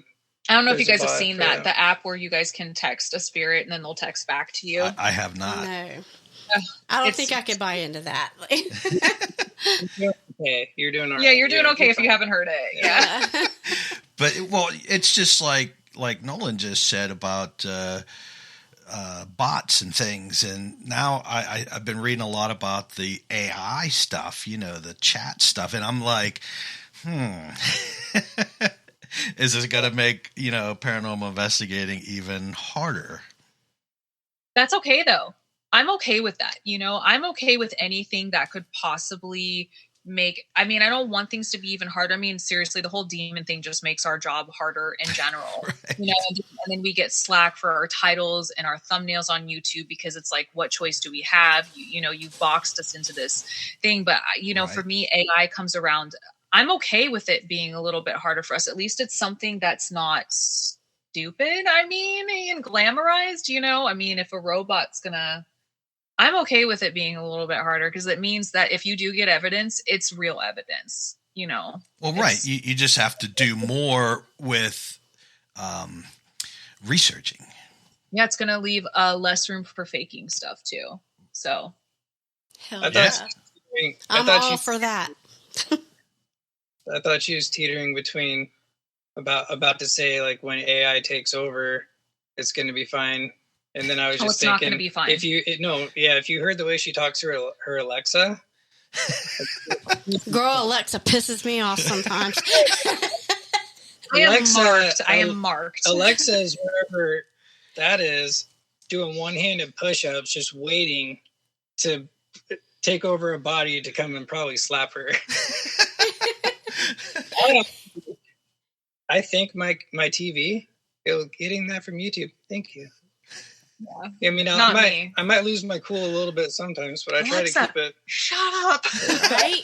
I don't know if you There's a guys have bot seen for that, that. the app where you guys can text a spirit and then they'll text back to you. I have not. No. I don't It's- think I could buy into that. Okay, you're doing all right. Yeah, you're doing okay if fine. you haven't heard it. Yeah. But well, it's just like Nolan just said about bots and things, and now I've been reading a lot about the AI stuff, the chat stuff, and I'm like, is this going to make paranormal investigating even harder? That's okay though. I'm okay with that. I'm okay with anything that could possibly I don't want things to be even harder. I mean, seriously, the whole demon thing just makes our job harder in general. Right. And then we get slack for our titles and our thumbnails on YouTube because it's like, what choice do we have? You boxed us into this thing. But, Right. For me, AI comes around. I'm okay with it being a little bit harder for us. At least it's something that's not stupid, and glamorized, if a robot's I'm okay with it being a little bit harder because it means that if you do get evidence, it's real evidence, Well, right. You just have to do more with researching. Yeah, it's going to leave less room for faking stuff too. So Hell I yeah. thought I'm all for that. I thought she was teetering between about to say like when AI takes over, it's going to be fine. And then I was just it's not thinking, gonna be fine. if you heard the way she talks to her Alexa, Girl, Alexa pisses me off sometimes. I am marked. Alexa is wherever that is, doing one-handed push-ups, just waiting to take over a body to come and probably slap her. I think my TV, getting that from YouTube. Thank you. Yeah. I mean, me. I might lose my cool a little bit sometimes, but I try to Alexa, keep it. Shut up. Right?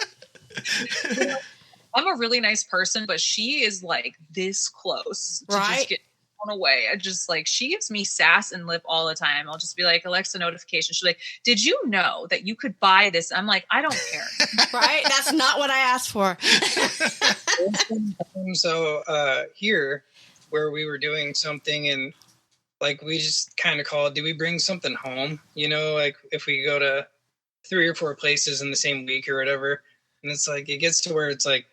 I'm a really nice person, but she is like this close to Right? just get thrown away. I just she gives me sass and lip all the time. I'll just be like, Alexa notification. She's like, did you know that you could buy this? I'm like, I don't care. Right? That's not what I asked for. So here, where we were doing something and like we just kind of called, do we bring something home? Like if we go to 3 or 4 places in the same week or whatever, and it's like it gets to where it's like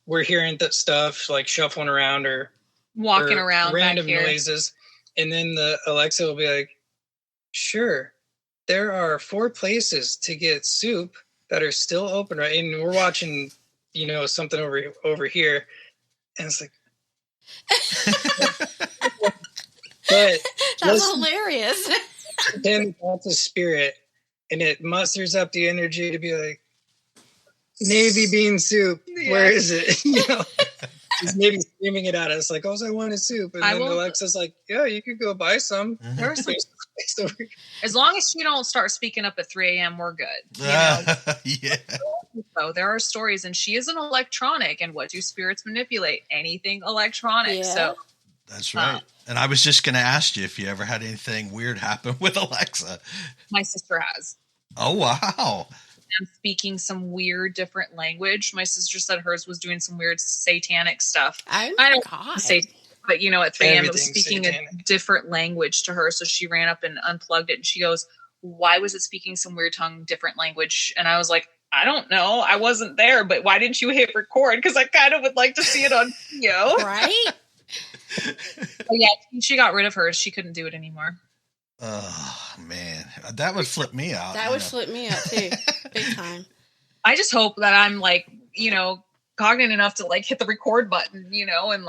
we're hearing that stuff like shuffling around or Walking around random back here. noises, and then the Alexa will be like, "Sure, there are 4 places to get soup that are still open, right?" And we're watching, something over here, and it's like. But That's hilarious. then that's a spirit, and it musters up the energy to be like, Navy bean soup, where is it? He's maybe screaming it at us like, all I want is soup. And then Alexa's like, yeah, you could go buy some. There's some as long as you don't start speaking up at 3 a.m., we're good. Yeah. So there are stories, and she is an electronic, and what do spirits manipulate? Anything electronic. Yeah. So That's right. And I was just going to ask you if you ever had anything weird happen with Alexa. my sister has. Oh, wow. I'm speaking some weird different language. My sister said hers was doing some weird satanic stuff. Oh, I don't God. say, but at 3 a.m. it was Everything's speaking satanic. a different language to her. So she ran up and unplugged it, and she goes, "Why was it speaking some weird tongue, different language?" And I was like, "I don't know. I wasn't there, but why didn't you hit record? Because I kind of would like to see it on video." Right? But yeah, she got rid of hers. She couldn't do it anymore. Oh, man. That would flip me out. That would flip me out too. Big time. I just hope that I'm cognizant enough to hit the record button, and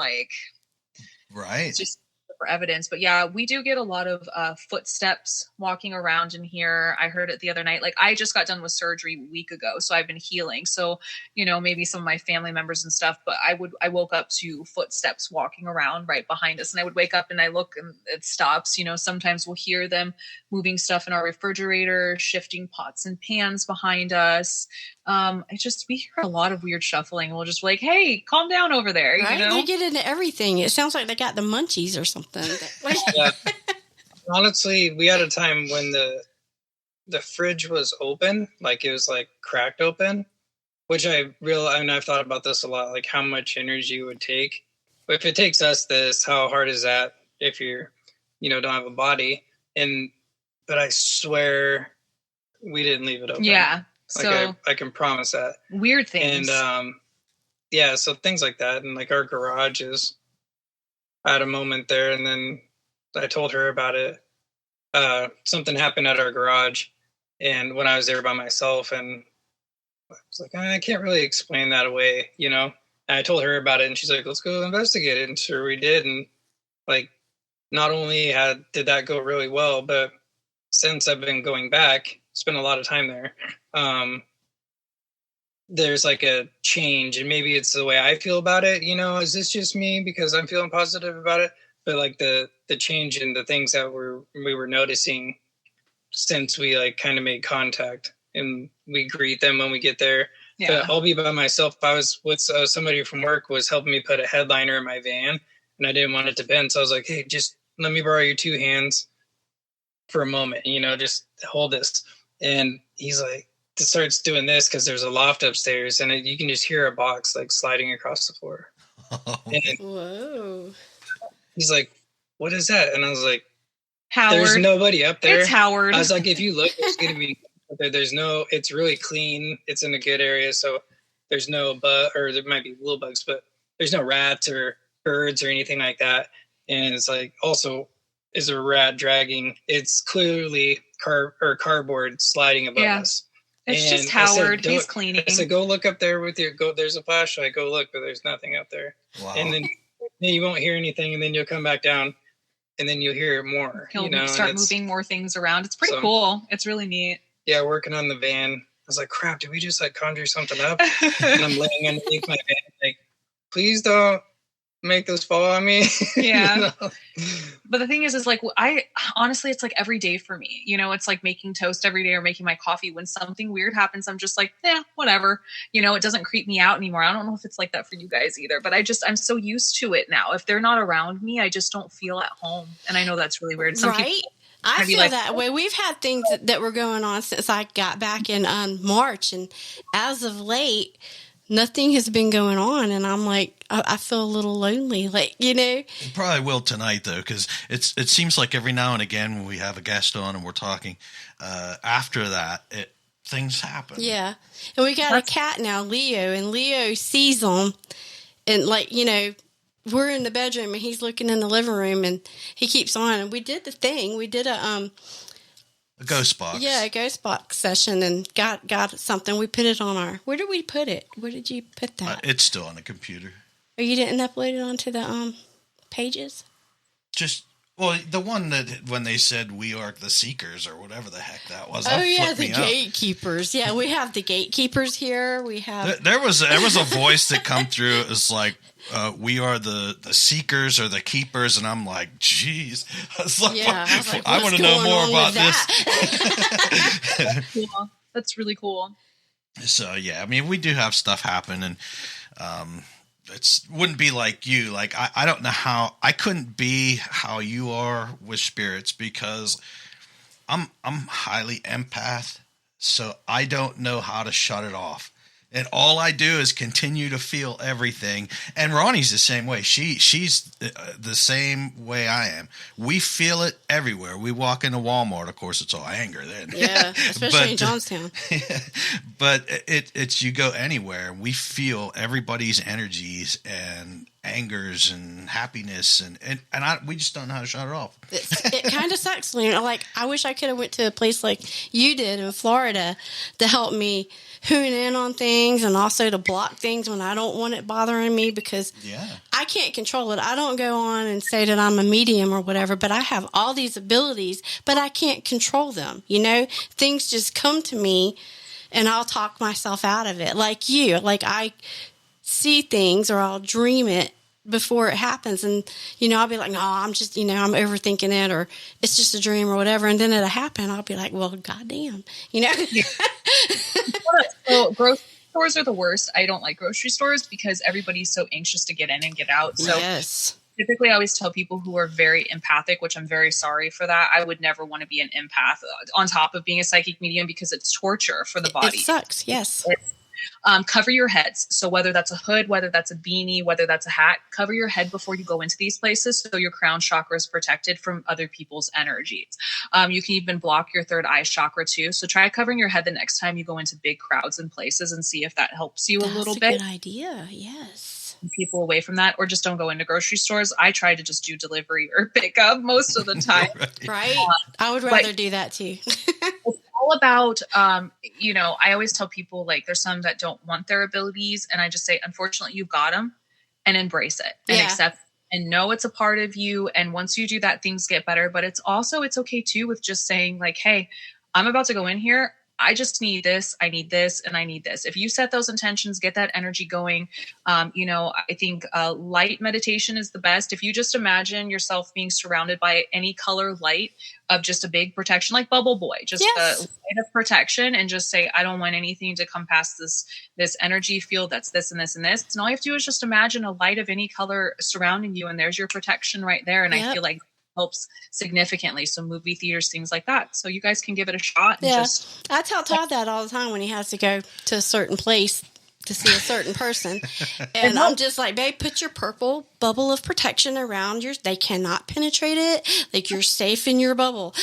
Right. just for evidence. But yeah, we do get a lot of footsteps walking around in here. I heard it the other night. I just got done with surgery a week ago, so I've been healing. So, maybe some of my family members and stuff, but I woke up to footsteps walking around right behind us, and I would wake up and I look and it stops. Sometimes we'll hear them moving stuff in our refrigerator, shifting pots and pans behind us. We hear a lot of weird shuffling. We'll just be like, "Hey, calm down over there." Right? They get into everything. It sounds like they got the munchies or something. Yeah. Honestly, we had a time when the fridge was open, like it was like cracked open, which I've thought about this a lot, like how much energy it would take. If it takes us this, how hard is that if you're, don't have a body? But I swear we didn't leave it open. Yeah. Like So I can promise that. weird things. And yeah, so things like that. And like our garages, I had a moment there, and then I told her about it. Something happened at our garage, and when I was there by myself, and I was like, I can't really explain that away, And I told her about it, and she's like, let's go investigate it. And sure we did. And like, not only did that go really well, but since I've been going back, spent a lot of time there. There's like a change, and maybe it's the way I feel about it. Is this just me because I'm feeling positive about it? But like the change in the things that we were noticing since we like kind of made contact, and we greet them when we get there. Yeah. But I'll be by myself. I was with somebody from work was helping me put a headliner in my van, and I didn't want it to bend. So I was like, hey, just let me borrow your 2 hands for a moment, just hold this. And he's like, starts doing this because there's a loft upstairs, and you can just hear a box like sliding across the floor. And Whoa. he's like, what is that? And I was like, Howard. There's nobody up there. It's Howard. I was like, if you look, there's going to be, it's really clean. It's in a good area. So there's no or there might be little bugs, but there's no rats or birds or anything like that. And it's like, also, is a rat dragging? It's clearly cardboard sliding above us. It's and just Howard. He's cleaning. I said, go look up there there's a flashlight. Go look, but there's nothing up there. Wow. And then you won't hear anything, and then you'll come back down, and then you'll hear it more. He'll start moving more things around. It's pretty cool. It's really neat. Yeah, working on the van. I was like, crap, did we just like conjure something up? And I'm laying underneath my van, like, please don't make this fall on me. Yeah. But the thing is like, I honestly, it's like every day for me, it's like making toast every day or making my coffee. When something weird happens, I'm just like, whatever, it doesn't creep me out anymore. I don't know if it's like that for you guys either, but I'm so used to it now. If they're not around me, I just don't feel at home. And I know that's really weird. Right. I feel that way. We've had things that were going on since I got back in March, and as of late, nothing has been going on, and I'm like, I feel a little lonely, like, You probably will tonight, though, because it seems like every now and again when we have a guest on and we're talking, after that, things happen. Yeah, and we got a cat now, Leo, and Leo sees them, and like, we're in the bedroom, and he's looking in the living room, and he keeps on, and we did the thing. We did a ghost box. Yeah, a ghost box session, and got something. We put it on where did we put it? Where did you put that? It's still on the computer. Oh, you didn't upload it onto the pages? The one that when they said we are the seekers or whatever the heck that was. Oh yeah, the gatekeepers. Yeah, we have the gatekeepers here. We have there was a voice that come through. It was like we are the seekers or the keepers, and I'm like, geez. I was like, I want to know more about this. Cool. That's really cool. So yeah, I mean, we do have stuff happen, and wouldn't be like you. Like I don't know how I couldn't be how you are with spirits, because I'm highly empath, so I don't know how to shut it off. And all I do is continue to feel everything. And Ronnie's the same way. She's the same way I am. We feel it everywhere. We walk into Walmart, of course, it's all anger then. Yeah, especially in Johnstown. But it's you go anywhere, we feel everybody's energies and angers and happiness, and we just don't know how to shut it off. It kind of sucks, Luna. Like, I wish I could have went to a place like you did in Florida to help me hone in on things, and also to block things when I don't want it bothering me, because I can't control it. I don't go on and say that I'm a medium or whatever, but I have all these abilities, but I can't control them. Things just come to me, and I'll talk myself out of it. Like you, like I see things, or I'll dream it before it happens, and I'll be like, no, I'm just I'm overthinking it, or it's just a dream or whatever, and then it'll happen. I'll be like, well, goddamn, So grocery stores are the worst. I don't like grocery stores because everybody's so anxious to get in and get out. So yes. typically I always tell people who are very empathic, which I'm very sorry for that. I would never want to be an empath on top of being a psychic medium because it's torture for the body. It sucks. Yes. Cover your heads. So whether that's a hood, whether that's a beanie, whether that's a hat, cover your head before you go into these places so your crown chakra is protected from other people's energies. You can even block your third eye chakra too. So try covering your head the next time you go into big crowds and places and see if that helps you a little bit. That's a good idea. Yes. People away from that, or just don't go into grocery stores. I try to just do delivery or pickup most of the time. Right. I would rather do that too. It's all about, I always tell people, like, there's some that don't want their abilities. And I just say, unfortunately, you got them, and embrace it and accept and know it's a part of you. And once you do that, things get better. But it's okay too with just saying, like, hey, I'm about to go in here. I just need this, I need this, and I need this. If you set those intentions, get that energy going. I think light meditation is the best. If you just imagine yourself being surrounded by any color light of just a big protection, like Bubble Boy, just a light of protection, and just say, I don't want anything to come past this energy field that's this and this and this. And all you have to do is just imagine a light of any color surrounding you, and there's your protection right there. And I feel like helps significantly. So movie theaters, things like that. So you guys can give it a shot. And I tell Todd that all the time when he has to go to a certain place to see a certain person. And I'm just like, babe, put your purple bubble of protection around they cannot penetrate it. Like, you're safe in your bubble.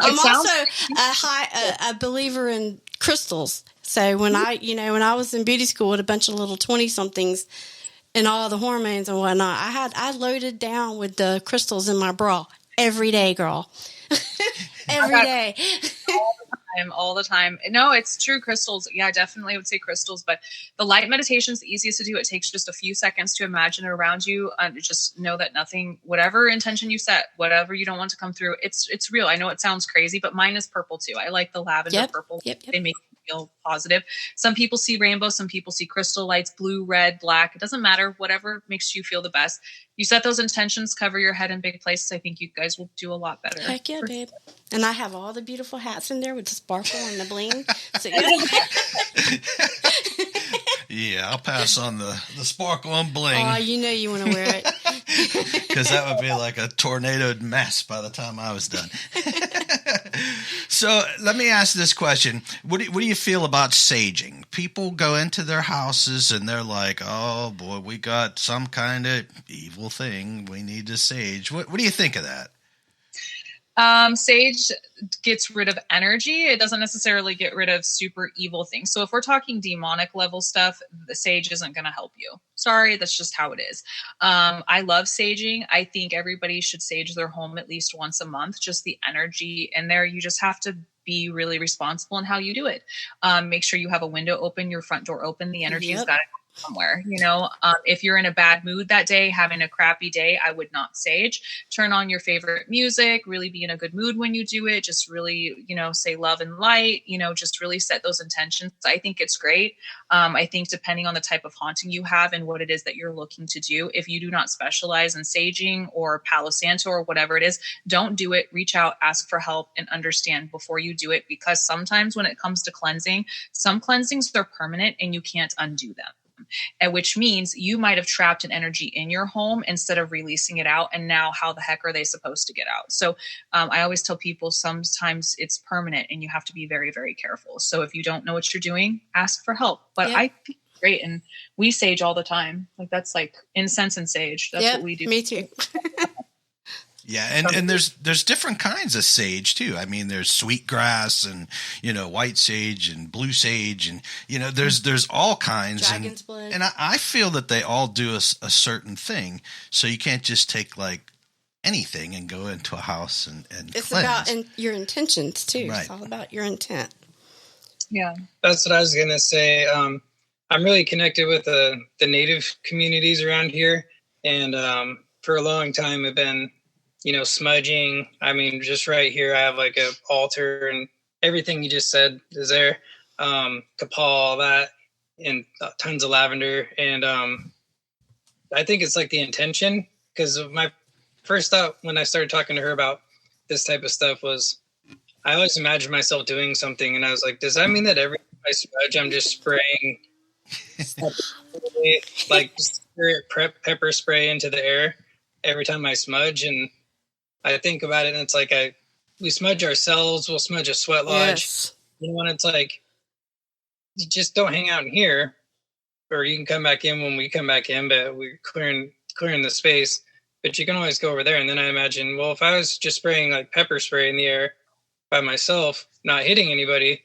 I'm also a believer in crystals. So when when I was in beauty school with a bunch of little 20-somethings, and all the hormones and whatnot, I loaded down with the crystals in my bra every day, girl. Every day. All the time. No, it's true. Crystals. Yeah, I definitely would say crystals, but the light meditation is the easiest to do. It takes just a few seconds to imagine it around you. Just know that nothing, whatever intention you set, whatever you don't want to come through, it's real. I know it sounds crazy, but mine is purple too. I like the lavender purple. Yep. They make feel positive. Some people see rainbow, some people see crystal lights, blue, red, black. It doesn't matter. Whatever makes you feel the best. You set those intentions, cover your head in big places. I think you guys will do a lot better. Heck yeah, babe. And I have all the beautiful hats in there with the sparkle and the bling. So, yeah, I'll pass on the sparkle and bling. Oh, you want to wear it. Because that would be like a tornadoed mess by the time I was done. So let me ask this question. What do you feel about saging? People go into their houses and they're like, oh, boy, we got some kind of evil thing. We need to sage. What do you think of that? Sage gets rid of energy. It doesn't necessarily get rid of super evil things. So if we're talking demonic level stuff, the sage isn't going to help you. Sorry, that's just how it is. I love saging. I think everybody should sage their home at least once a month. Just the energy in there. You just have to be really responsible in how you do it. Make sure you have a window open, your front door open. The energy's got to somewhere, if you're in a bad mood that day, having a crappy day, I would not sage. Turn on your favorite music, really be in a good mood when you do it. Just really, say love and light, just really set those intentions. I think it's great. I think depending on the type of haunting you have and what it is that you're looking to do, if you do not specialize in saging or Palo Santo or whatever it is, don't do it. Reach out, ask for help, and understand before you do it, because sometimes when it comes to cleansing, some cleansings are permanent and you can't undo them. And which means you might have trapped an energy in your home instead of releasing it out. And now how the heck are they supposed to get out? So I always tell people sometimes it's permanent and you have to be very, very careful. So if you don't know what you're doing, ask for help. But I think it's great. And we sage all the time. Like, that's like incense and sage. That's what we do. Me too. Yeah, and there's different kinds of sage too. I mean, there's sweetgrass and white sage and blue sage, and there's all kinds. Dragon's blood. And I feel that they all do a certain thing. So you can't just take like anything and go into a house and it's cleanse. about your intentions too. Right. It's all about your intent. Yeah, that's what I was gonna say. I'm really connected with the native communities around here, and for a long time I've been smudging. I mean, just right here, I have like a altar, and everything you just said is there. Kapal, all that, and tons of lavender. And I think it's like the intention, because my first thought when I started talking to her about this type of stuff was, I always imagined myself doing something, and I was like, does that mean that every time I smudge, I'm just spraying spray, like just pepper spray into the air every time I smudge. And I think about it, and it's like we smudge ourselves, we'll smudge a sweat lodge. Yes. You know, and it's like, you just don't hang out in here, or you can come back in when we come back in, but we're clearing the space. But you can always go over there. And then I imagine, well, if I was just spraying like pepper spray in the air by myself, not hitting anybody,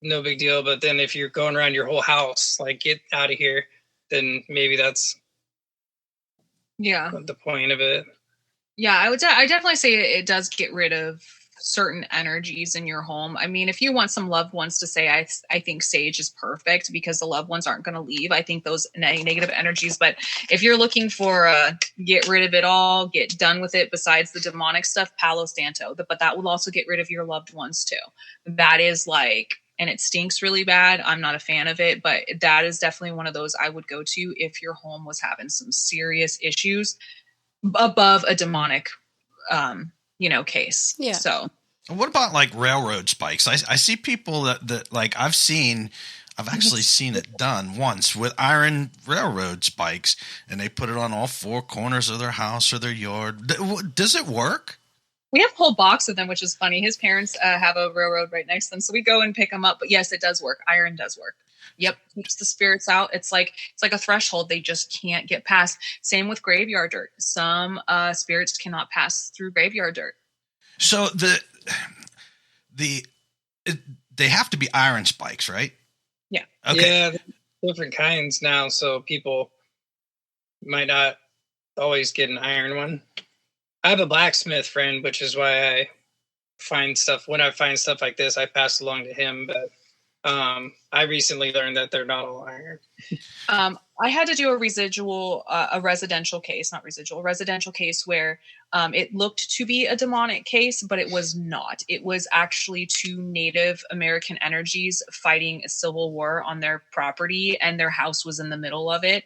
no big deal. But then if you're going around your whole house, like, get out of here, then maybe that's the point of it. Yeah, I definitely say it does get rid of certain energies in your home. I mean, if you want some loved ones to say, I think sage is perfect because the loved ones aren't going to leave. I think those negative energies. But if you're looking for get rid of it all, get done with it, besides the demonic stuff, Palo Santo. But that will also get rid of your loved ones too. That is like, and it stinks really bad. I'm not a fan of it, but that is definitely one of those I would go to if your home was having some serious issues above a demonic case. Yeah. So what about like railroad spikes? I see people that like I've actually seen it done once with iron railroad spikes, and they put it on all four corners of their house or their yard. Does it work? We have a whole box of them, which is funny. His parents have a railroad right next to them, so we go and pick them up. But yes, it does work. Iron does work. Yep, keeps the spirits out. It's like a threshold they just can't get past. Same with graveyard dirt. Some spirits cannot pass through graveyard dirt. So they have to be iron spikes, right? Yeah. Okay. Yeah, different kinds now, so people might not always get an iron one. I have a blacksmith friend, which is why I find stuff. When I find stuff like this, I pass along to him. But I recently learned that they're not all iron. I had to do a residential case where it looked to be a demonic case, but it was not. It was actually two Native American energies fighting a civil war on their property, and their house was in the middle of it.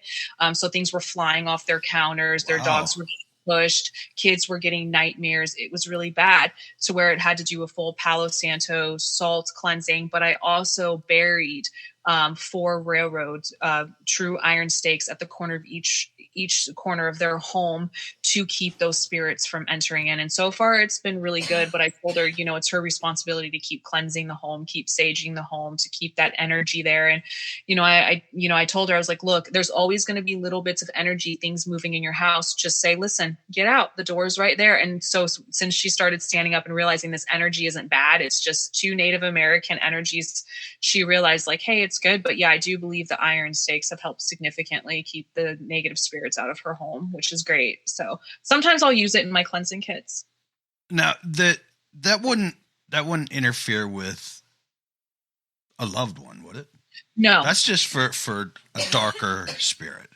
So things were flying off their counters. Their dogs were pushed, kids were getting nightmares. It was really bad, to where it had to do a full Palo Santo salt cleansing. But I also buried 4 railroad true iron stakes at the corner of each corner of their home to keep those spirits from entering in. And so far it's been really good, but I told her, it's her responsibility to keep cleansing the home, keep saging the home, to keep that energy there. And I told her, I was like, look, there's always going to be little bits of energy, things moving in your house. Just say, listen, get out, the door's right there. And so since she started standing up and realizing this energy isn't bad, it's just 2 Native American energies, she realized, like, hey, it's good. But yeah, I do believe the iron stakes have helped significantly keep the negative spirits out of her home, which is great. So sometimes I'll use it in my cleansing kits. Now that wouldn't interfere with a loved one, would it? No, that's just for a darker spirit.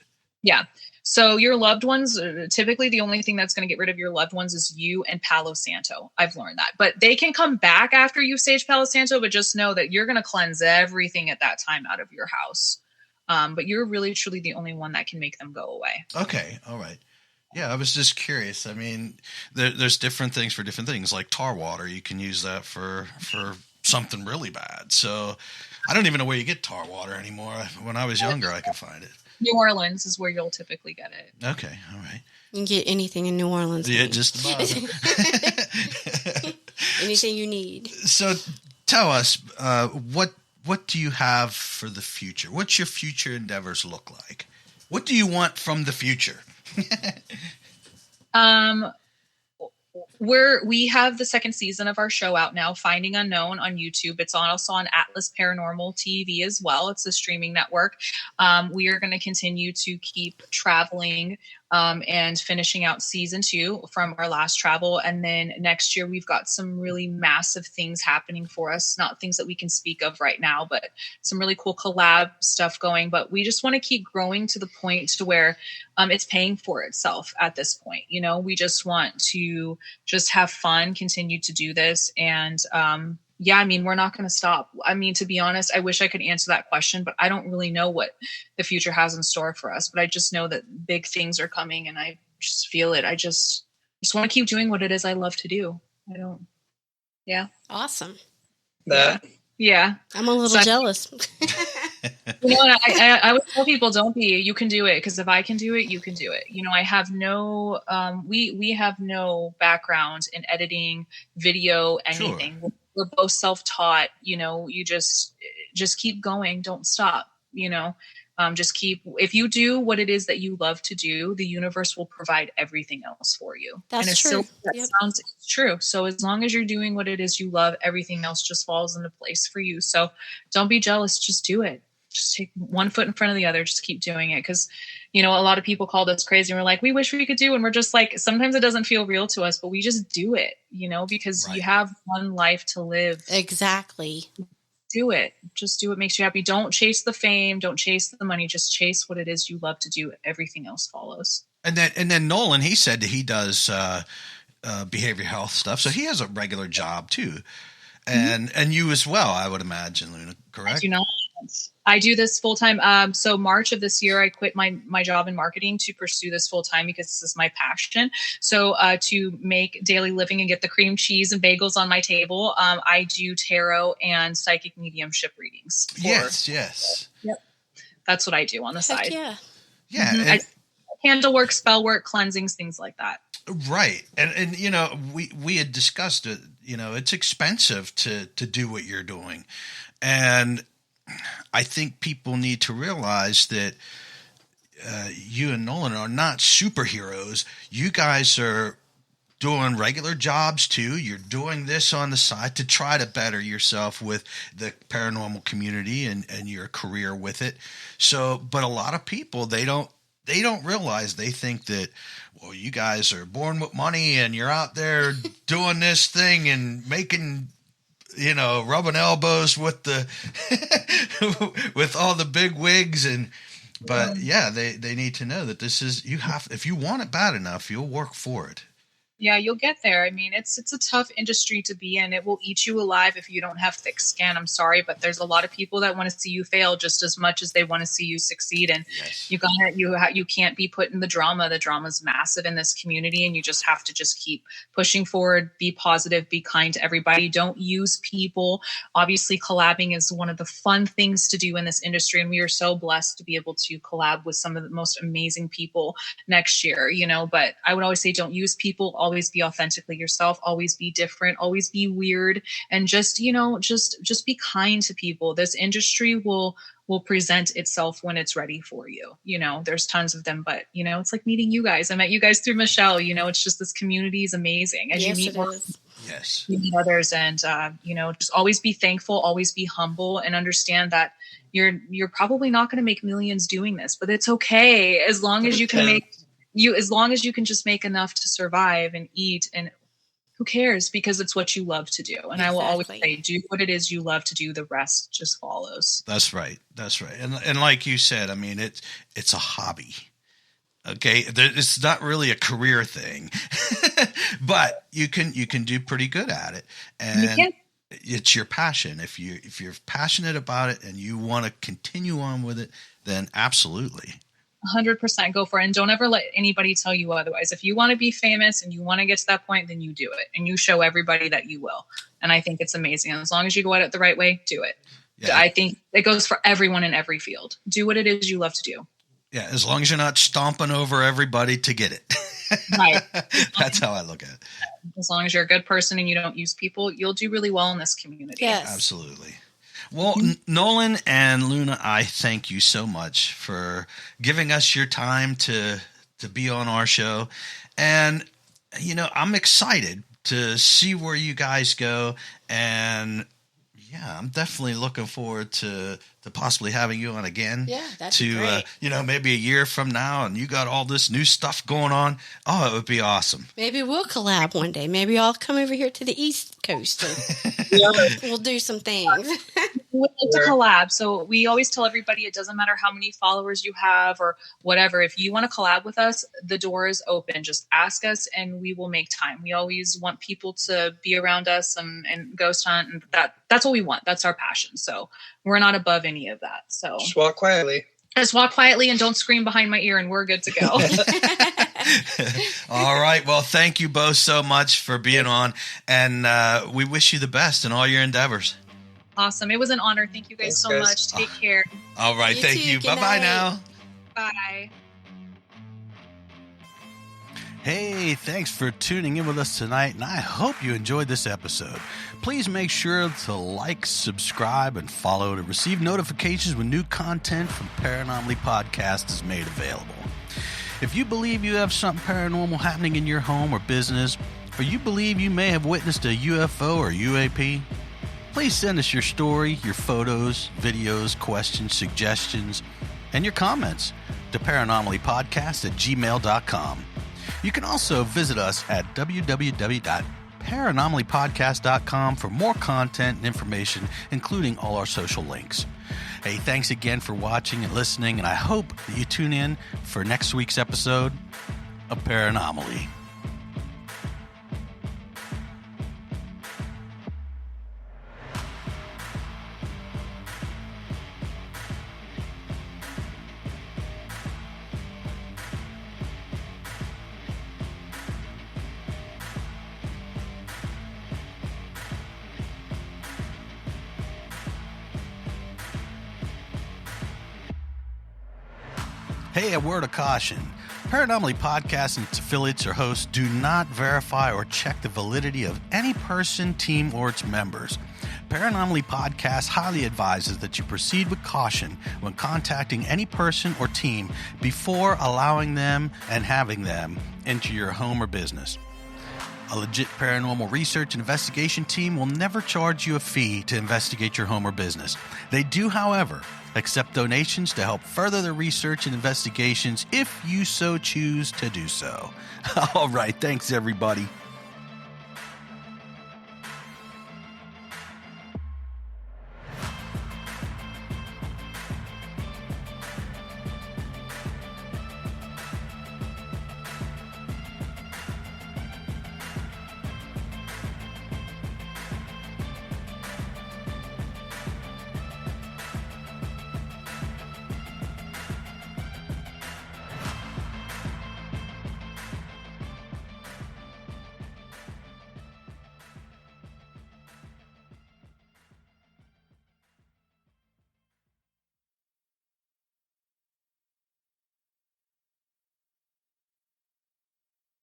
Yeah. So your loved ones, typically the only thing that's going to get rid of your loved ones is you and Palo Santo. I've learned that. But they can come back after you've saged Palo Santo, but just know that you're going to cleanse everything at that time out of your house. But you're really, truly the only one that can make them go away. Okay. All right. Yeah, I was just curious. I mean, there's different things for different things, like tar water. You can use that for something really bad. So I don't even know where you get tar water anymore. When I was younger, I could find it. New Orleans is where you'll typically get it. Okay. All right. You can get anything in New Orleans. Yeah, just about. Anything you need. So tell us, what do you have for the future? What's your future endeavors look like? What do you want from the future? We have the second season of our show out now, Finding Unknown, on YouTube. It's also on Atlas Paranormal TV as well. It's a streaming network. We are going to continue to keep traveling and finishing out season 2 from our last travel. And then next year, we've got some really massive things happening for us. Not things that we can speak of right now, but some really cool collab stuff going. But we just want to keep growing to the point to where it's paying for itself at this point. We just want to just have fun, continue to do this. And yeah, I mean, we're not going to stop. I mean, to be honest, I wish I could answer that question, but I don't really know what the future has in store for us. But I just know that big things are coming, and I just feel it. I just want to keep doing what it is I love to do. Awesome. That. Yeah. I'm a little jealous. You know, and I would tell people, don't be. You can do it, because if I can do it, you can do it. You know, I have no, we have no background in editing, video, anything. Sure. We're both self-taught. You know, you just keep going, don't stop. You know, if you do what it is that you love to do, the universe will provide everything else for you. That's and true. That sounds true. So as long as you're doing what it is you love, everything else just falls into place for you. So don't be jealous. Just do it. Just take one foot in front of the other. Just keep doing it. Because, you know, a lot of people called us crazy and we're like, we wish we could do. And we're just like, sometimes it doesn't feel real to us, but we just do it, you know, because Right. you have one life to live. Exactly. Do it. Just do what makes you happy. Don't chase the fame. Don't chase the money. Just chase what it is you love to do. Everything else follows. And then Nolan, he said that he does behavioral health stuff, so he has a regular job too, and you as well, I would imagine, Luna. Correct? I do not. I do this full time. So March of this year, I quit my job in marketing to pursue this full time, because this is my passion. So to make daily living and get the cream cheese and bagels on my table, I do tarot and psychic mediumship readings. Yes. Yep. That's what I do on the Heck side. yeah. Yeah. Mm-hmm. And, candle work, spell work, cleansings, things like that. right. And you know, we had discussed it, you know, it's expensive to do what you're doing. And I think people need to realize that you and Nolan are not superheroes. You guys are doing regular jobs too. You're doing this on the side to try to better yourself with the paranormal community and your career with it. So, but a lot of people, they don't realize, they think that, well, you guys are born with money and you're out there doing this thing and making, you know, rubbing elbows with the with all the big wigs. But yeah, they need to know that this is, if you want it bad enough, you'll work for it. Yeah, you'll get there. I mean, it's a tough industry to be in. It will eat you alive if you don't have thick skin. I'm sorry, but there's a lot of people that want to see you fail just as much as they want to see you succeed. And Yes. you can't be put in the drama. The drama's massive in this community, and you just have to just keep pushing forward. Be positive. Be kind to everybody. Don't use people. Obviously, collabing is one of the fun things to do in this industry, and we are so blessed to be able to collab with some of the most amazing people next year. You know, but I would always say, don't use people. Always be authentically yourself, always be different, always be weird, and just, you know, just be kind to people. This industry will present itself when it's ready for you. You know, there's tons of them, but you know, it's like meeting you guys. I met you guys through Michelle. You know, it's just, this community is amazing. As Yes, you meet it more, is. Yes. you meet others, and you know, just always be thankful, always be humble, and understand that you're probably not going to make millions doing this, but it's okay as long as you can as long as you can just make enough to survive and eat, and who cares, because it's what you love to do. And I will always say, do what it is you love to do. The rest just follows. That's right. And like you said, I mean, it's a hobby. Okay. It's not really a career thing, but you can do pretty good at it. And it's your passion. If you're passionate about it and you want to continue on with it, then absolutely. 100% go for it. And don't ever let anybody tell you otherwise. If you want to be famous and you want to get to that point, then you do it, and you show everybody that you will. And I think it's amazing. And as long as you go at it the right way, do it. Yeah. I think it goes for everyone in every field. Do what it is you love to do. Yeah. As long as you're not stomping over everybody to get it. Right. That's how I look at it. As long as you're a good person and you don't use people, you'll do really well in this community. Yes. Absolutely. Well, Nolan and Luna, I thank you so much for giving us your time to be on our show. And, you know, I'm excited to see where you guys go. And, yeah, I'm definitely looking forward to possibly having you on again. Yeah, that'd be great. You know, maybe a year from now, and you got all this new stuff going on. Oh, it would be awesome. Maybe we'll collab one day. Maybe I'll come over here to the East Coast and we'll do some things. We would like to collab. So we always tell everybody, it doesn't matter how many followers you have or whatever. If you want to collab with us, the door is open. Just ask us and we will make time. We always want people to be around us and ghost hunt. And that's what we want. That's our passion. So we're not above any of that. So Just walk quietly. Just walk quietly and don't scream behind my ear and we're good to go. All right. Well, thank you both so much for being on, and we wish you the best in all your endeavors. Awesome. It was an honor. Thank you guys so much. Take care. All right. You Thank too. you. Good Bye-bye night. now. Bye. Hey, thanks for tuning in with us tonight, and I hope you enjoyed this episode. Please make sure to like, subscribe, and follow to receive notifications when new content from Paranomaly Podcast is made available. If you believe you have something paranormal happening in your home or business, or you believe you may have witnessed a UFO or UAP, please send us your story, your photos, videos, questions, suggestions, and your comments to paranormalypodcast@gmail.com. You can also visit us at www.paranormalypodcast.com for more content and information, including all our social links. Hey, thanks again for watching and listening, and I hope that you tune in for next week's episode of Paranomaly. Hey, a word of caution. Paranomaly Podcast and its affiliates or hosts do not verify or check the validity of any person, team, or its members. Paranomaly Podcast highly advises that you proceed with caution when contacting any person or team before allowing them and having them into your home or business. A legit paranormal research and investigation team will never charge you a fee to investigate your home or business. They do, however, accept donations to help further the research and investigations if you so choose to do so. All right, thanks everybody.